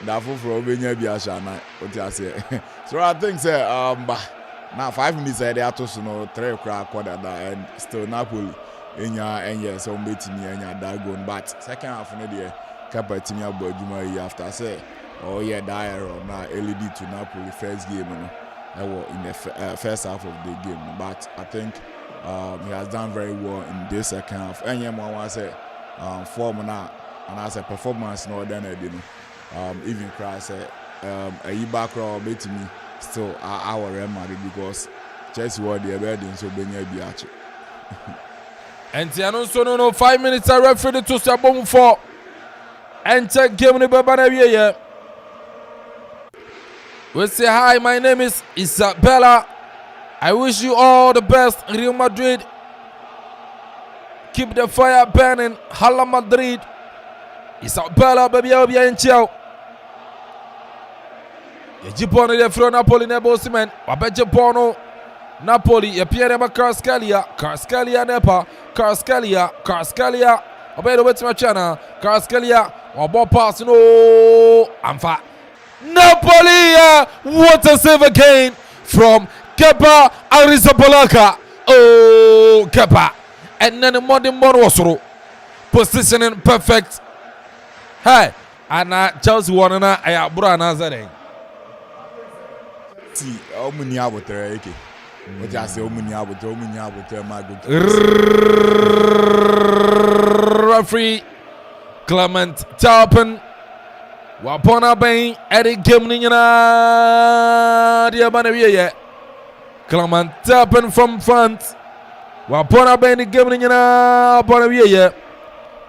that for obenya bi asha na oti ase so I think say now 5 minutes they are to no 3 o'clock quarter and still Napoli enya so betimi enya that goal but second half no there Kappa timi aboduma after say that error na lead to Napoli first game no in the first half of the game. But I think he has done very well in this second half. And I say form now and as a performance no than even cry say a back row bet me still our Real Madrid because Chelsea were the wedding so Benya Biachi. And Tiano no 5 minutes I referee to Sabon for enter game ni Babana. We say hi, my name is Isabella. I wish you all the best, Real Madrid. Keep the fire burning, Hala Madrid. Isabella, baby, I'll be in chill. Jipone de Fro Napoli nebo Simen. Wabeje Bono Napoli. Ye Pierre Carscalia Nepa. Carscalia. Obedo wet machana. Carscalia. Wabo pass no. Amfa. Napoli. What a save again from Kepa Arrizabalaga. Oh, Kepa. And then the modern Morosoro. Positioning perfect. Hey. And Chelsea won na ayabura Nazareth. See, omuni abotere eke. What I say omuni abotere my good. Referee Clement Tappen. Wapona Bain Eddie Gimnina Dia Banavier. Clement Tappen from front. Wapona Bain Gimnina Banavier.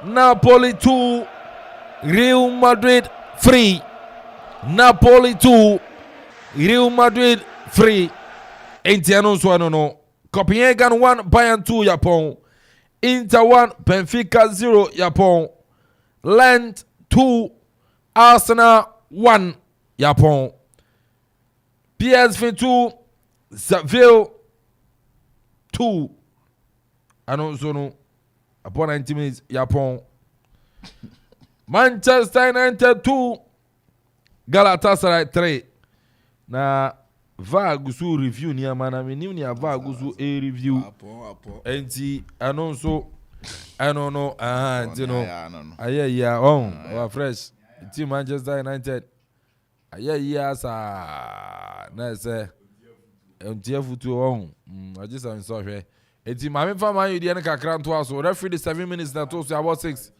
Napoli 2 Real Madrid 3. Napoli 2 Real Madrid 3. Entiano Swano no. Copenhagen 1 Bayern 2 Japon. Inter 1 Benfica 0 Japon. Lens 2 Arsenal 1 Japon. PSV 2 Seville 2. Anonso no. Upon 90 minutes Japon. Manchester United 2 Galatasaray 3. Na Vagusu review ni amana meni ni Vagusu a review. Enti anonso anono ntino. Ayaya our fresh team Manchester United. Ayaya sa na say enti futu I just am sorry. Enti mame fa man you dey na kakra nto aso. Referee the 7 minutes na to so about 6.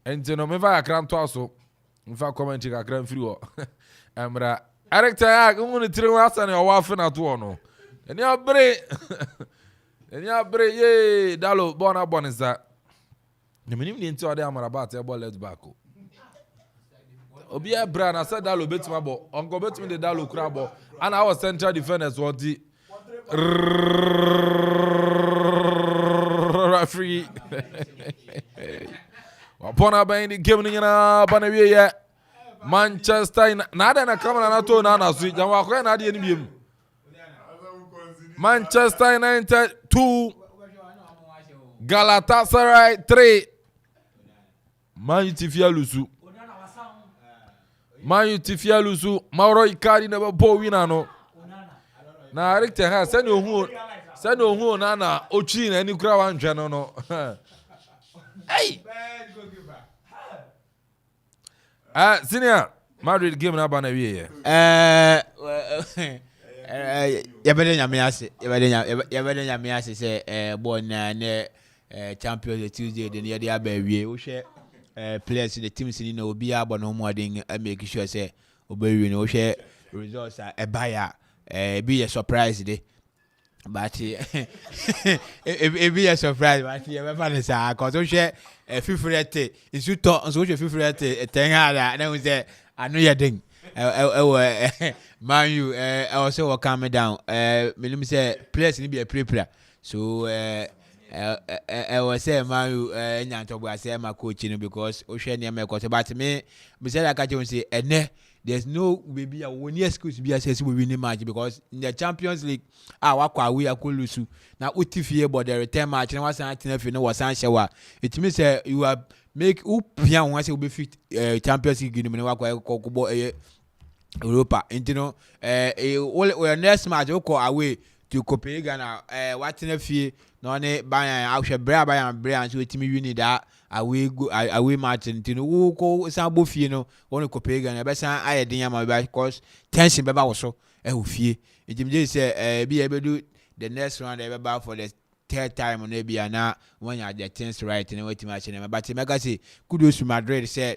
Enti no me va kakra nto aso. Mfa comment kakra mfiri wo. Amra Director ya ngunu tiri asa na owafe na to no. Eni abre ye dalo bona bonisa. Ne minim ni nti ode amara bat e ball left back o. Obi e bra na say dalo betima bo. Onko betimi de dalo kura bo. Ana our central defenders want the referee. Wapona ba ni game ni na ba na wie ye. Manchester na na camera na to na su janwa ko na de ni biem. Manchester United 2 Galatasaray 3. Man Tifia Lusu Mauro Icardi na bo wina no. Na rector ha send ohu na ochi na ni kura wan hwe no. Hey. Senior Madrid game na ba na wie yabede nyame ase say born na champions Tuesday de ne dey abawie wo hwe players the teams ni na obi abo no mo adin make sure say obawie no wo hwe results a buyer be a surprise dey but be a surprise but you ever find say cause wo hwe fifrete isu to so wo hwe fifrete ten hada na wo say anu ye den man you also will calm me down me say players ni be a prepare so I was say man you nyanto bo say my coach no because o hwe ne me cause but me say like I say there's no baby a one excuse be say we win the match because in the Champions League wakwa we akolusu na utifie but the return match na wasan atenafi no wasan hyewa it means you are make upia won say we fit Champions League no wakwa kokubo Europa you know next match we call away to Copenhagen what in a fee no ne ban ahwe bra so wetimi wini da away match ntino wo ko san bo fie no won Copenhagen e be san ayedin ama because tension be ba wo so e ho fie ejimje say bi e be do the next round e be ba for the third time on ebia na when you the things right and wetimi match na but mega say kudos to Madrid say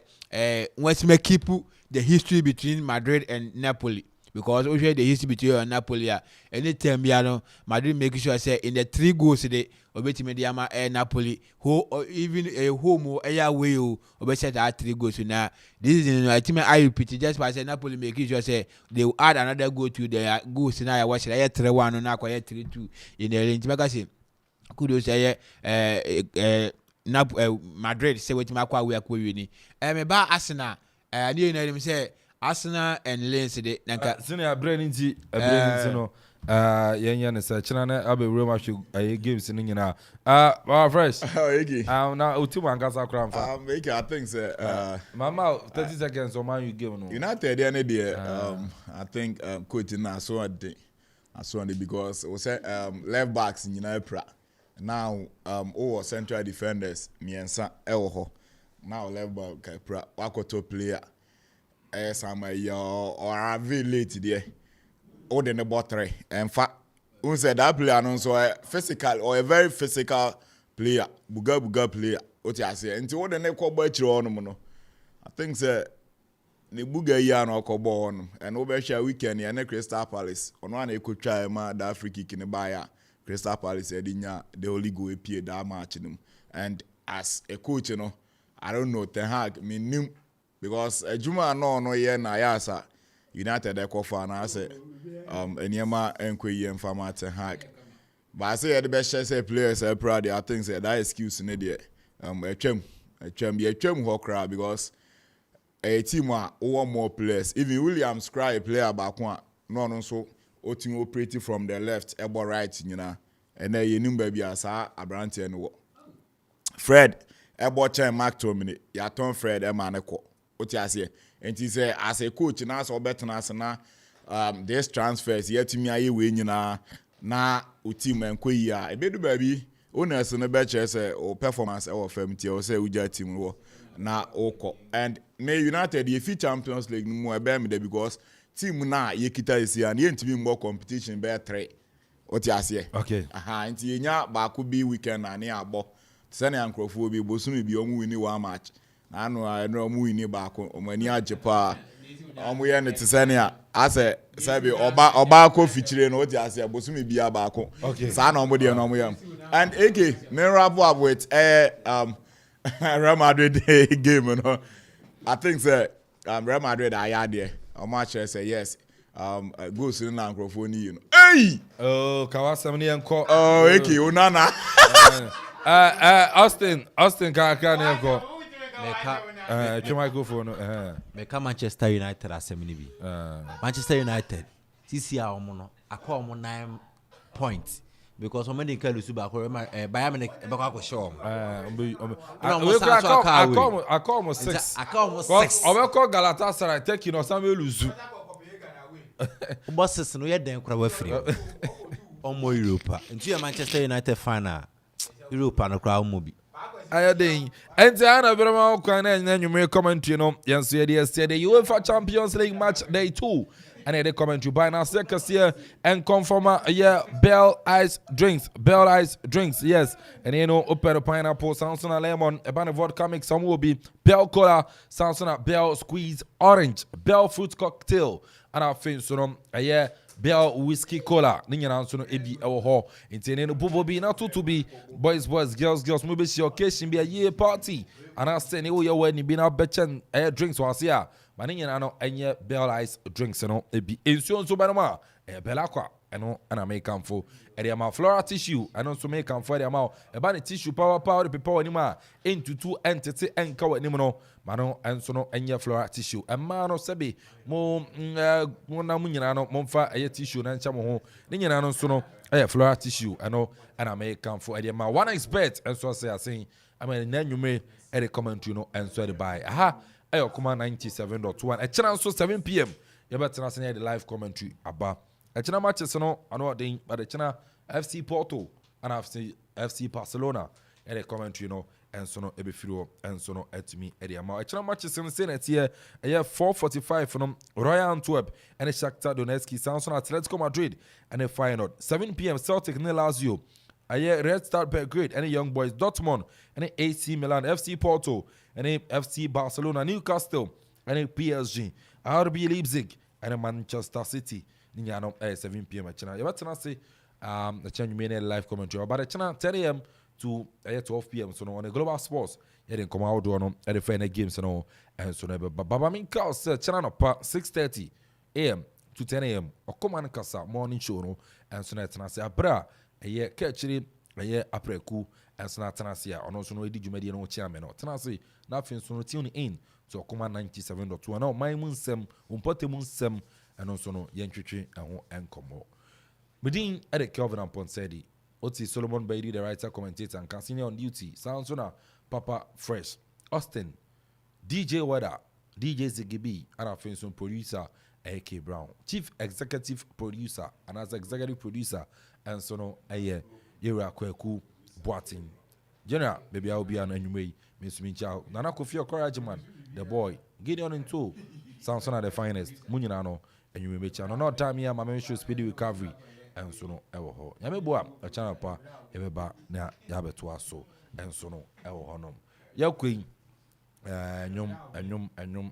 once me keep the history between Madrid and Napoli. Because we share the history between Napoli. Anytime Madrid make sure say in the 3 goals today, obeti mediama Napoli, who or even a home or away, obeti that 3 goals. Now this is I think I repeat just by say Napoli make sure say they will add another goal to their goals. Now I watch it. I 3-1 and now 3-2 in the range. Magazine. Kudos say Madrid say what makwa we akwa wini. Me ba Arsenal. I didn't know them say. Arsenal and Lens de nanka senior brain no yen say china abe Roma should games ni nyina fresh now uti wankasa kram fa make I think say mama 30 seconds o man you give no United any there I think coach na so ade because we say left backs nyina pra now central defenders miensa ewo ho now left back pra wakoto player or late there. Or the bottle. In fact, who said that player no so physical or a very physical player, buga player. What you say? Until the neck on I think say the buga ya no kobo on and over share weekend ya Crystal Palace. On one e could try that free kick in the buyer. Crystal Palace edinya the only go appear that match and as a coach, I don't know Ten Hag mean because Juma no ye na yasa United Akuffo na say enyema enkwe ye mfama Ten Hag but I say the best say players are proud I think say that excuse ne there etwem ho kra because a team a one more players even Williams cry a player back one no so otin operating from the left elbow right nyina and then you number bia sa abrante no Fred elbow chain Mark Twumhene ya ton Fred e ma ne ko what you say? And he say as a coach na so better as na this transfers yet me aye we nyina na o team enko yi a ebedu baby owners no be che say o performance e wo fam tie o say uja team wo na oko and me United ye fit Champions League no e be me because team na ye kita isi an ye ntimi mbo competition be 3 what you say? Okay nti yenya ba ko bi weekend na ne abo sene Akropong bi bosumi bi omu wini one match anu mu ini ba ko omani ajepa omu ye ne tsenia ase sabe oba ko fichire no odi ase bosumi bia ba ko sa na omu de no omu yam and AK me wrap up with Real Madrid game no I think say Real Madrid ayade omu actually say yes go so na Akropong ni hey kawasam ni enko AK onana Austin ka ne enko Meka Manchester United asemi bi. Manchester United CC a omo no akwa omo 9 points because omo dey call Lusu ba ko Bayern Munich e be kwa ko show. Akwa omo 6. Akwa omo 6. Obeko Galatasaray take no Samuel Lusu. Omo 6 no ye den kura wa free. Omo Europa. Nti Manchester United fan Europa no kura omo bi. Ayadin and Anna Barima and you may commentary no yes the UEFA Champions League match day 2 and the commentary by now second year and confirm Bell Ice drinks yes and open pineapple Samsung lemon a band of vodka mix some will be Bell cola Samsung Bell squeeze orange Bell fruit cocktail and I think so Bell whiskey cola ninyana nso no ebi ewo ho intene no bobo bi na to be boys girls mo be see occasion be a year party and I say ne wo ye wani bi na bechen drinks wase a ma ninyana no enye Bell ice drinks no ebi ensuo nso ba no ma Bella kwa eno ana make am for area ma floral tissue eno nso make am for area ma e ba ne tissue power the people wani ma entutu entity enka wani no mano enso no enye floral tissue emma no sebe mo na mu nyina no momfa eye tissue na ncha mo ho ne nyina no nso no floral tissue eno ana make am for area ma one expert enso say asen ama na nwume e commentary no enso de buy aha Akoma 97.1 e chira nso 7 pm you better na say the live commentary aba Echina matches no ano den but echina FC Porto and FC Barcelona and the commentary no enso no ebefiro enso no etimi edi ama echina matches no say net here 4:45 no Royal Antwerp and Shakhtar Donetsk Samson Atletico Madrid and the final 7 p.m. Celtic and Lazio Red Star Belgrade and the Young Boys Dortmund and the AC Milan FC Porto and the FC Barcelona Newcastle and the PSG RB Leipzig and the Manchester City Ninyano 7 p.m. Echina yebatena say the change main live commentary but echina 10 a.m. to 12 p.m. so no on the Global Sports yet come out no at the final games no and so never Baba Minka said channel 6:30 a.m. to 10 a.m. Okoman Kasa morning show no and so na say abra eye catchiri eye apreku and so na say ono so no edi dwumadi no chairman no tena say na fin so no tune in to Okoma 97.2 now my munsem umpatemunsem and also no yentwetwe eho enkomo Medin Eric Kelvin and Ponsedi Oti Solomon Baidi, the writer, commentator, and senior on duty. Sounds on Papa Fresh, Austin, DJ Weather, DJ Zigibi, and our friends producer, A.K. Brown, Chief Executive Producer, and as Executive Producer, and so no, Aye, Yera Kweku, Boatin. General, baby, I'll be an anyway, Miss Minchao, Nana Kofi Okarajiman, the boy, Gideon in two, sounds on the finest, Muninano, and you may be channel. No time here, my mention speedy recovery. And so no ewo ho nyame boa a channel pa ebeba na ya beto aso and so no ewo honom yakwen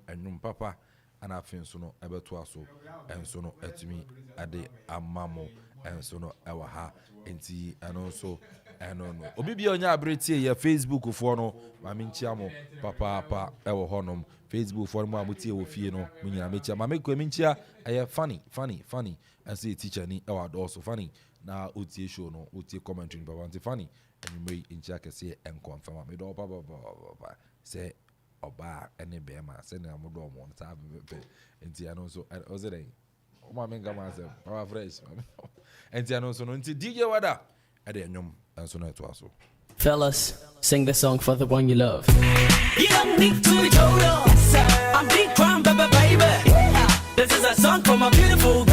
enyum papa and afin so no ebeto aso and so no etimi ade amamo and so no ewo ha enti and also and no obi bia onya abreti ya Facebook fo no ma minchia mo papa ewo honom Facebook for mo amutie wo fie no munyina mechia ma mekwa minchia funny and say teacher ni award also funny na otie show no otie commentary ba want funny and you may in check say and confirm me do papa say oba ene be ma say na mo do mo ta be enti anonso ozere o ma menga ma say power fresh enti anonso no enti DJ Wada ade nyom anso na to aso. Fellas, sing the song for the one you love. You don't need to be told off. I'm big crime, baby. This is a song for my beautiful